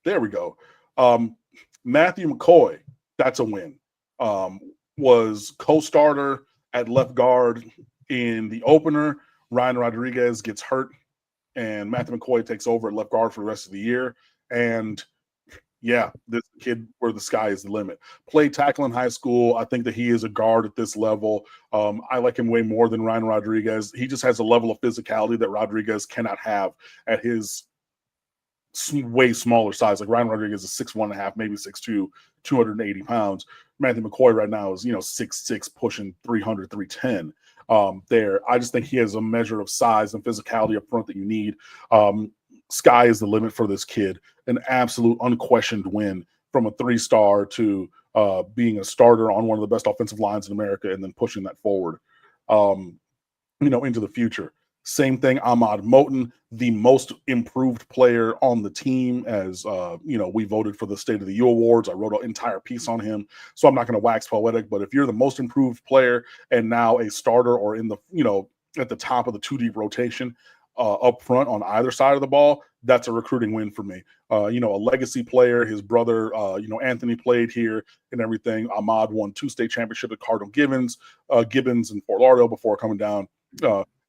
There we go. Matthew McCoy, that's a win. Was co-starter at left guard in the opener. Ryan Rodriguez gets hurt, and Matthew McCoy takes over at left guard for the rest of the year. And yeah, this kid where the sky is the limit. Played tackle in high school. I think that he is a guard at this level. I like him way more than Ryan Rodriguez. He just has a level of physicality that Rodriguez cannot have at his way smaller size. Like Ryan Rodriguez is 6'1.5", maybe 6'2", 280 pounds. Matthew McCoy right now is 6'6", pushing 300, 310. There, I just think he has a measure of size and physicality up front that you need. Sky is the limit for this kid. An absolute unquestioned win from a 3-star to being a starter on one of the best offensive lines in America, and then pushing that forward, into the future. Same thing, Ahmad Moten, the most improved player on the team, as we voted for the State of the U awards. I wrote an entire piece on him, so I'm not going to wax poetic, but if you're the most improved player and now a starter or in the, at the top of the 2-deep rotation up front on either side of the ball, that's a recruiting win for me. A legacy player, his brother, Anthony played here and everything. Ahmad won 2 state championships at Cardinal Gibbons and Fort Lauderdale before coming down.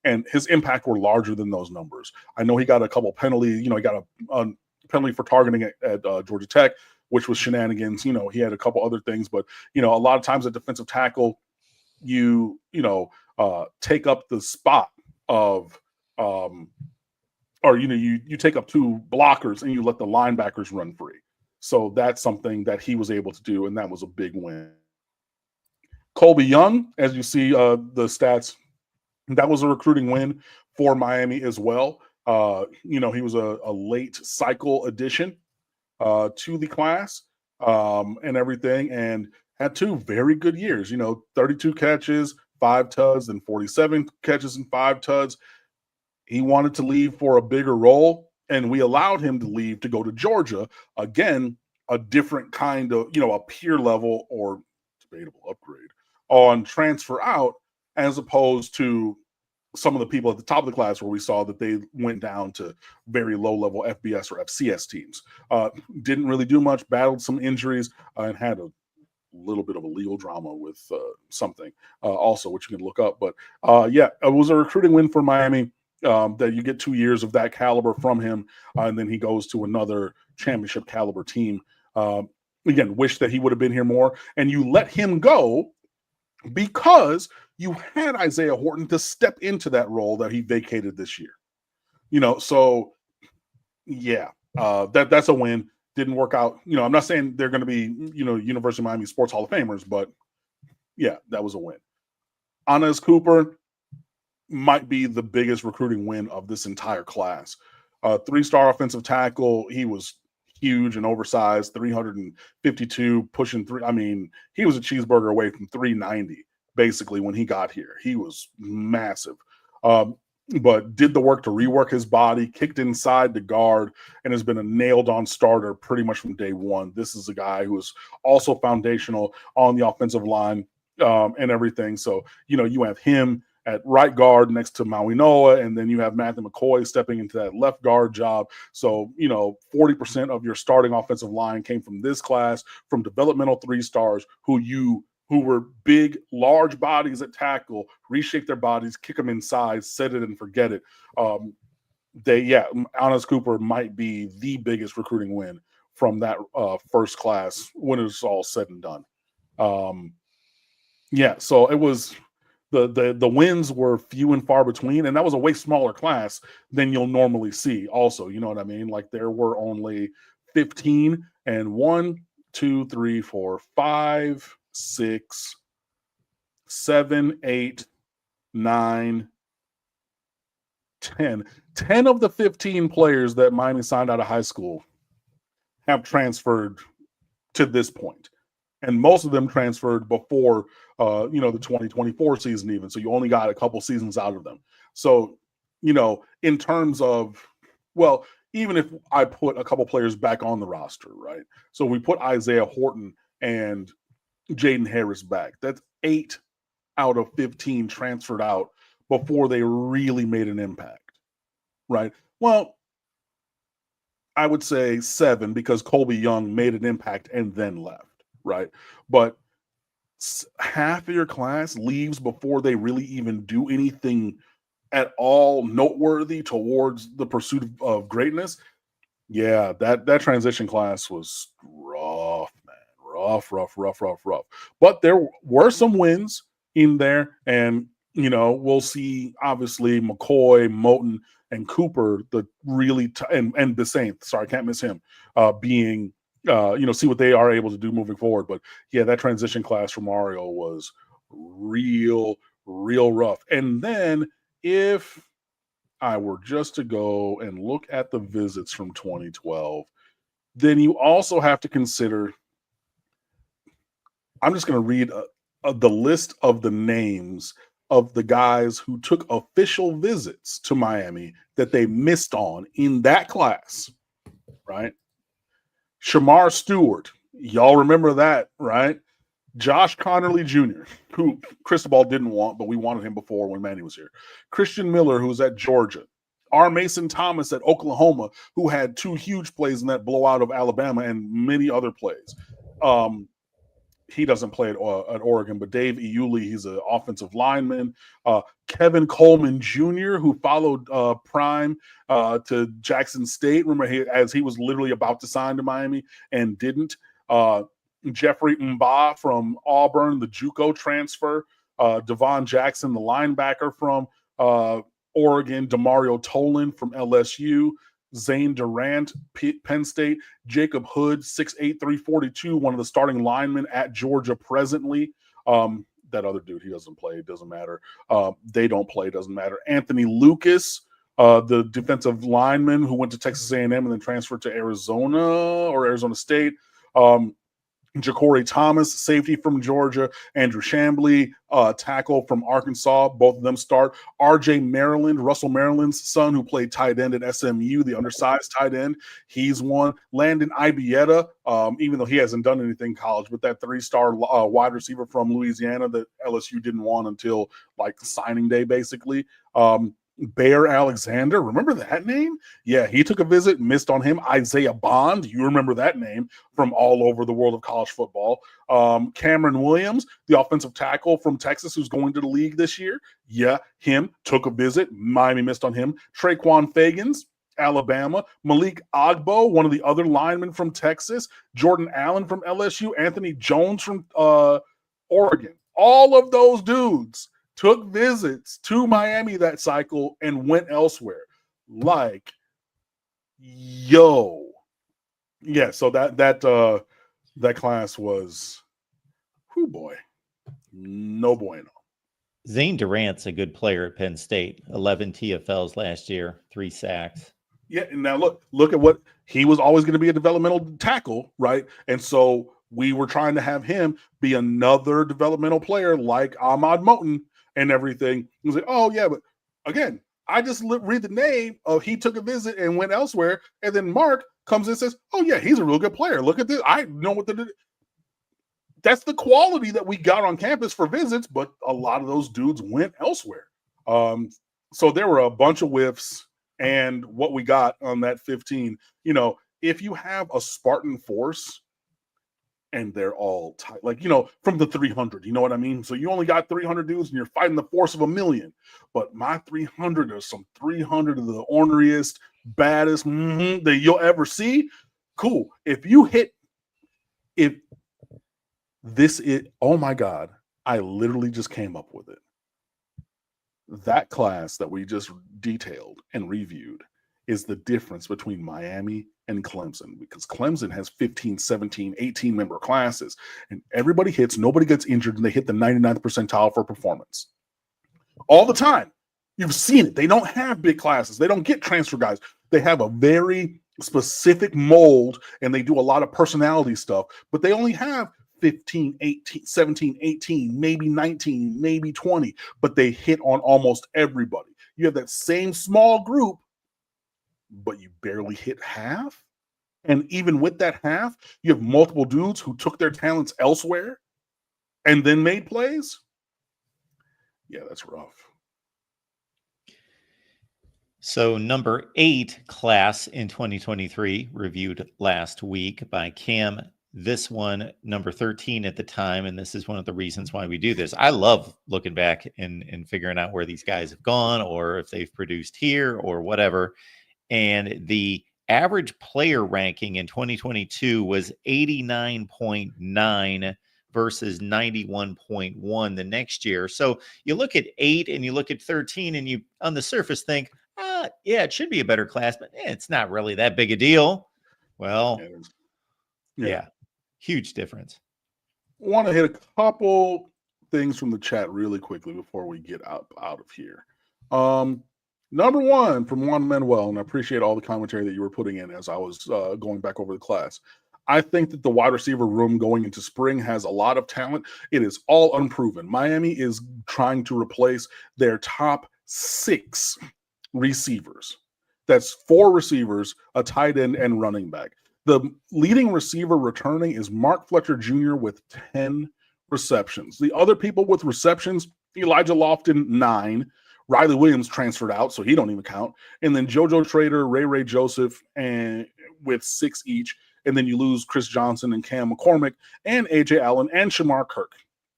And his impact were larger than those numbers. I know he got a couple penalties. He got a penalty for targeting at Georgia Tech, which was shenanigans. He had a couple other things, but a lot of times at defensive tackle, you take up the spot of, you take up 2 blockers and you let the linebackers run free. So that's something that he was able to do, and that was a big win. Colby Young, as you see the stats. That was a recruiting win for Miami as well. He was a late cycle addition to the class and everything, and had 2 very good years. 32 catches, 5 tuds, and 47 catches and 5 tuds. He wanted to leave for a bigger role, and we allowed him to leave to go to Georgia. Again, a different kind of, a peer level or debatable upgrade on transfer out, as opposed to some of the people at the top of the class where we saw that they went down to very low-level FBS or FCS teams. Didn't really do much, battled some injuries, and had a little bit of a legal drama with something also, which you can look up. But, it was a recruiting win for Miami that you get 2 years of that caliber from him, and then he goes to another championship caliber team. Again, wish that he would have been here more. And you let him go because you had Isaiah Horton to step into that role that he vacated this year. So yeah, that's a win. Didn't work out. I'm not saying they're going to be, University of Miami Sports Hall of Famers, but yeah, that was a win. Anez Cooper might be the biggest recruiting win of this entire class. 3-star offensive tackle. He was huge and oversized, 352, pushing 3. I mean, he was a cheeseburger away from 390, basically, when he got here. He was massive. But did the work to rework his body, kicked inside the guard, and has been a nailed-on starter pretty much from day one. This is a guy who is also foundational on the offensive line and everything. So, you have him, at right guard next to Maui Noah, and then you have Matthew McCoy stepping into that left guard job. So, 40% of your starting offensive line came from this class, from developmental 3-stars who were big, large bodies at tackle, reshape their bodies, kick them inside, set it and forget it. Honest Cooper might be the biggest recruiting win from that first class when it's all said and done. So it was the wins were few and far between, and that was a way smaller class than you'll normally see. Also, you know what I mean? Like there were only 15 and 1, 2, 3, 4, 5, 6, 7, 8, 9, 10. 10 of the 15 players that Miami signed out of high school have transferred to this point. And most of them transferred before, the 2024 season even. So you only got a couple seasons out of them. So, in terms of, even if I put a couple players back on the roster, right? So we put Isaiah Horton and Jaden Harris back. That's 8 out of 15 transferred out before they really made an impact, right? Well, I would say 7 because Colby Young made an impact and then left. Right. But half of your class leaves before they really even do anything at all noteworthy towards the pursuit of greatness. Yeah, that transition class was rough, man. Rough. But there were some wins in there. And, we'll see, obviously, McCoy, Moten, and Cooper, the really and Bissainthe, sorry, can't miss him, being see what they are able to do moving forward. But yeah, that transition class from Mario was real rough. And then if I were just to go and look at the visits from 2012, then you also have to consider, I'm just going to read the list of the names of the guys who took official visits to Miami that they missed on in that class, right? Shamar Stewart, y'all remember that, right? Josh Connerly Jr., who Cristobal didn't want, but we wanted him before when Manny was here. Christian Miller, who was at Georgia. R. Mason Thomas at Oklahoma, who had 2 huge plays in that blowout of Alabama and many other plays. He doesn't play at Oregon, but Dave Iuli, he's an offensive lineman. Kevin Coleman Jr., who followed Prime to Jackson State. Remember, as he was literally about to sign to Miami and didn't. Jeffrey Mba from Auburn, the JUCO transfer. Devon Jackson, the linebacker from Oregon. Demario Tolan from LSU. Zane Durant, Penn State. Jacob Hood, 6'8", 342, one of the starting linemen at Georgia presently. That other dude, he doesn't play. It doesn't matter. They don't play. It doesn't matter. Anthony Lucas, the defensive lineman who went to Texas A&M and then transferred to Arizona or Arizona State. Ja'Cory Thomas, safety from Georgia. Andrew Chambly, tackle from Arkansas. Both of them start. R.J. Maryland, Russell Maryland's son, who played tight end at SMU, the undersized tight end. He's one. Landon Ibieta, even though he hasn't done anything in college, but that 3-star wide receiver from Louisiana that LSU didn't want until like signing day, basically. Bear Alexander, remember that name? Yeah, he took a visit, missed on him. Isaiah Bond, you remember that name from all over the world of college football. Cameron Williams, the offensive tackle from Texas who's going to the league this year. Yeah, him, took a visit. Miami missed on him. Traquan Fagans, Alabama. Malik Agbo, one of the other linemen from Texas. Jordan Allen from LSU. Anthony Jones from Oregon. All of those dudes took visits to Miami that cycle and went elsewhere. Like, yo. Yeah, so that class was, whoo boy, no bueno. Zane Durant's a good player at Penn State. 11 TFLs last year, 3 sacks. Yeah, and now look at what he was always going to be, a developmental tackle, right? And so we were trying to have him be another developmental player like Ahmad Moten and everything. He was like, oh yeah, but again, I just read the name of he took a visit and went elsewhere, and then Mark comes in and says, oh yeah, he's a real good player. Look at this. I know what that's the quality that we got on campus for visits, but a lot of those dudes went elsewhere. So there were a bunch of whiffs, and what we got on that 15, if you have a Spartan force and they're all tight, like, from the 300, you know what I mean? So you only got 300 dudes and you're fighting the force of 1,000,000. But my 300 are some 300 of the orneriest, baddest that you'll ever see. Cool. If this is, oh my God, I literally just came up with it. That class that we just detailed and reviewed is the difference between Miami and Clemson, because Clemson has 15, 17, 18 member classes, and everybody hits, nobody gets injured, and they hit the 99th percentile for performance all the time. You've seen it. They don't have big classes. They don't get transfer guys. They have a very specific mold, and they do a lot of personality stuff, but they only have 15, 18, 17, 18, maybe 19, maybe 20, but they hit on almost everybody. You have that same small group, but you barely hit half. And even with that half, you have multiple dudes who took their talents elsewhere and then made plays. Yeah, that's rough. So number 8 class in 2023 reviewed last week by Cam. This one, number 13 at the time, and this is one of the reasons why we do this. I love looking back and figuring out where these guys have gone or if they've produced here or whatever. And the average player ranking in 2022 was 89.9 versus 91.1 the next year. So you look at 8 and you look at 13 and you on the surface think, yeah, it should be a better class, but it's not really that big a deal. Well, yeah. Huge difference. I want to hit a couple things from the chat really quickly before we get out of here. Number one from Juan Manuel, and I appreciate all the commentary that you were putting in as I was going back over the class. I think that the wide receiver room going into spring has a lot of talent. It is all unproven. Miami is trying to replace their top 6 receivers. That's 4 receivers, a tight end, and running back. The leading receiver returning is Mark Fletcher Jr. with 10 receptions. The other people with receptions, Elijah Lofton, 9. Riley Williams transferred out, so he don't even count. And then JoJo Trader, Ray Joseph, and with 6 each. And then you lose Chris Johnson and Cam McCormick and A.J. Allen and Shamar Kirk.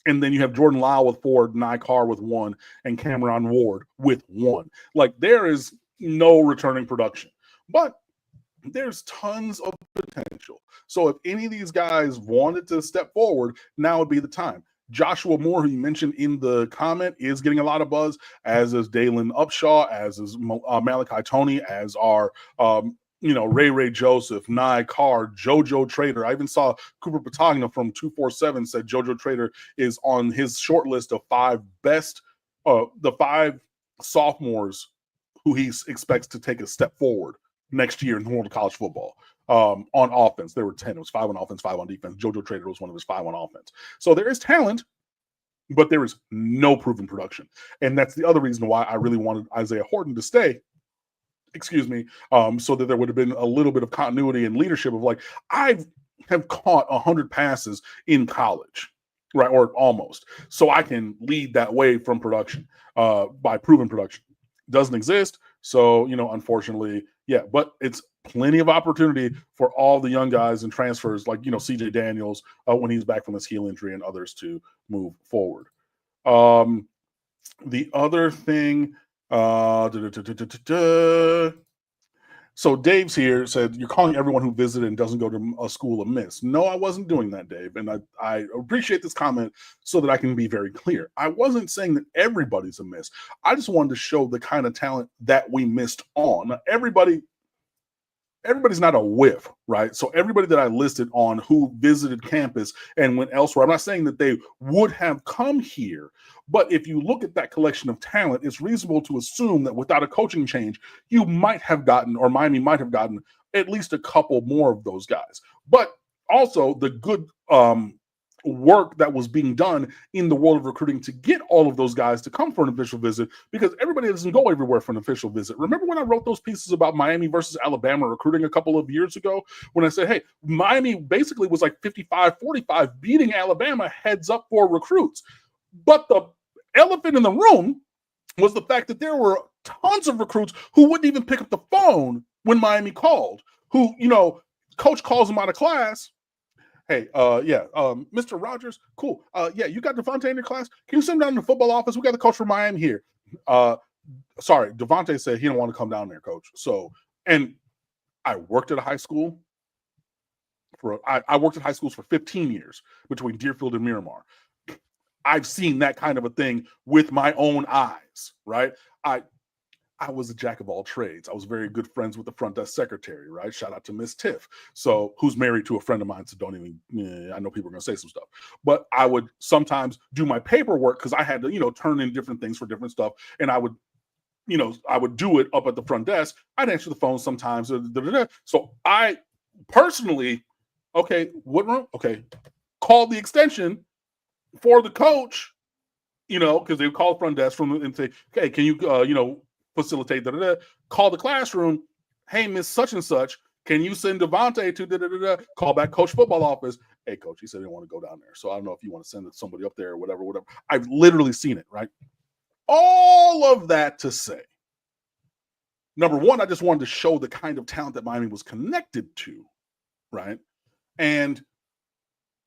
And then you have Jordan Lyle with 4, Nye Carr with 1, and Cameron Ward with 1. Like, there is no returning production. But there's tons of potential. So if any of these guys wanted to step forward, now would be the time. Joshua Moore, who you mentioned in the comment, is getting a lot of buzz, as is Dalen Upshaw, as is Malachi Toney, as are Ray Joseph, Nye Carr, JoJo Trader. I even saw Cooper Patagna from 247 said JoJo Trader is on his short list of 5 best, the 5 sophomores who he expects to take a step forward next year in the world of college football. On offense, there were 10. It was 5 on offense, 5 on defense. JoJo Trader was one of his 5 on offense. So there is talent, but there is no proven production. And that's the other reason why I really wanted Isaiah Horton to stay, so that there would have been a little bit of continuity and leadership of, like, I have caught 100 passes in college, right, or almost. So I can lead that way from production by proven production. Doesn't exist. So, unfortunately, yeah, but it's plenty of opportunity for all the young guys and transfers like, CJ Daniels when he's back from his heel injury and others to move forward. The other thing, so Dave's here said, you're calling everyone who visited and doesn't go to a school a miss. No, I wasn't doing that, Dave. And I appreciate this comment so that I can be very clear. I wasn't saying that everybody's a miss. I just wanted to show the kind of talent that we missed on. Everybody's not a whiff, right? So everybody that I listed on who visited campus and went elsewhere, I'm not saying that they would have come here, but if you look at that collection of talent, it's reasonable to assume that without a coaching change, you might have gotten, or Miami might have gotten, at least a couple more of those guys. But also the good work that was being done in the world of recruiting to get all of those guys to come for an official visit, because everybody doesn't go everywhere for an official visit. Remember when I wrote those pieces about Miami versus Alabama recruiting a couple of years ago, when I said, hey, Miami basically was like 55-45 beating Alabama heads up for recruits. But the elephant in the room was the fact that there were tons of recruits who wouldn't even pick up the phone when Miami called, who, coach calls them out of class. Hey, Mr. Rogers, cool. You got Devontae in your class? Can you send him down to the football office? We got the coach from Miami here. Sorry, Devontae said he don't want to come down there, coach. So, and I worked at a high school I worked at high schools for 15 years between Deerfield and Miramar. I've seen that kind of a thing with my own eyes, right? I was a jack of all trades. I was very good friends with the front desk secretary, right? Shout out to Miss Tiff, so who's married to a friend of mine. So don't even. I know people are going to say some stuff, but I would sometimes do my paperwork because I had to, turn in different things for different stuff, and I would do it up at the front desk. I'd answer the phone sometimes. So I personally, okay, what room? Okay, called the extension for the coach, because they would call the front desk and say, okay, can you, facilitate, call the classroom. Hey, Miss Such and Such, can you send Devontae to call back coach football office? Hey, coach, he said he didn't want to go down there. So I don't know if you want to send somebody up there or whatever. I've literally seen it, right? All of that to say, number one, I just wanted to show the kind of talent that Miami was connected to, right? And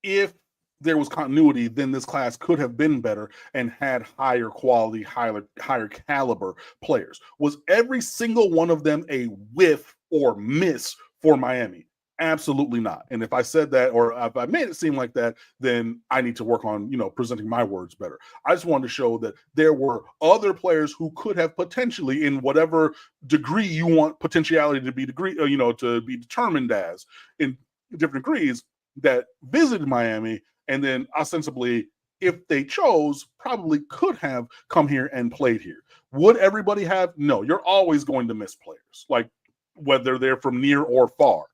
if there was continuity, then this class could have been better and had higher quality, higher caliber players. Was every single one of them a whiff or miss for Miami? Absolutely not. And if I said that, or if I made it seem like that, then I need to work on, presenting my words better. I just wanted to show that there were other players who could have potentially, in whatever degree you want potentiality to be to be determined as, in different degrees, that visited Miami, and then ostensibly, if they chose, probably could have come here and played here. Would everybody have? No, you're always going to miss players, like whether they're from near or far.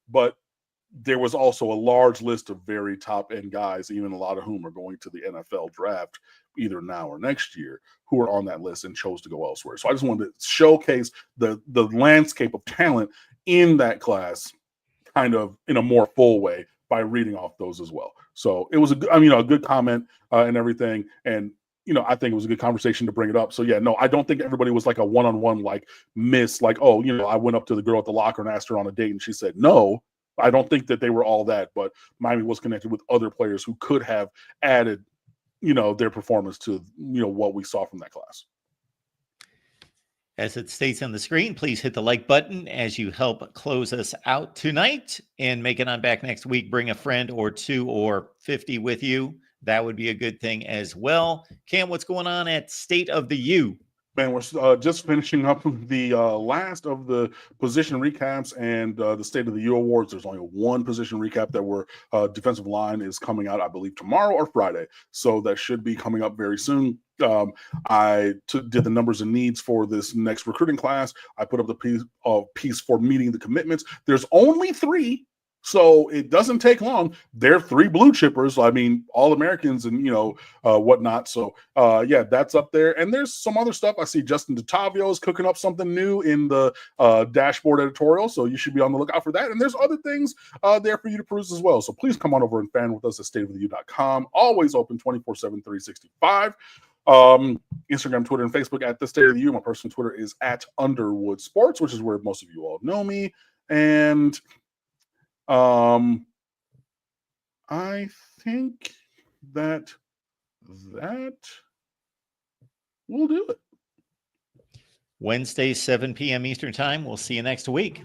But there was also a large list of very top-end guys, even a lot of whom are going to the NFL draft either now or next year, who are on that list and chose to go elsewhere. So I just wanted to showcase the landscape of talent in that class kind of in a more full way by reading off those as well. So it was a good comment and everything. And, I think it was a good conversation to bring it up. So yeah, no, I don't think everybody was like a one-on-one, like miss, like, oh, I went up to the girl at the locker and asked her on a date and she said no. I don't think that they were all that, but Miami was connected with other players who could have added, their performance to, what we saw from that class. As it states on the screen, please hit the like button as you help close us out tonight, and make it on back next week. Bring a friend or 2 or 50 with you. That would be a good thing as well. Cam, what's going on at State of the U? Man, we're just finishing up the last of the position recaps and the State of the U awards. There's only one position recap that we're defensive line is coming out, I believe, tomorrow or Friday. So that should be coming up very soon. I did the numbers and needs for this next recruiting class. I put up the piece for meeting the commitments. There's only 3. So it doesn't take long. They're 3 blue chippers. I mean, all Americans and, whatnot. So, that's up there. And there's some other stuff. I see Justin DeTavio is cooking up something new in the dashboard editorial. So you should be on the lookout for that. And there's other things there for you to peruse as well. So please come on over and fan with us at stateoftheu.com. Always open 24/7, 365. Instagram, Twitter, and Facebook at the State of the U. My personal Twitter is at Underwood Sports, which is where most of you all know me. And I think that will do it. Wednesday, 7 p.m. Eastern Time. We'll see you next week.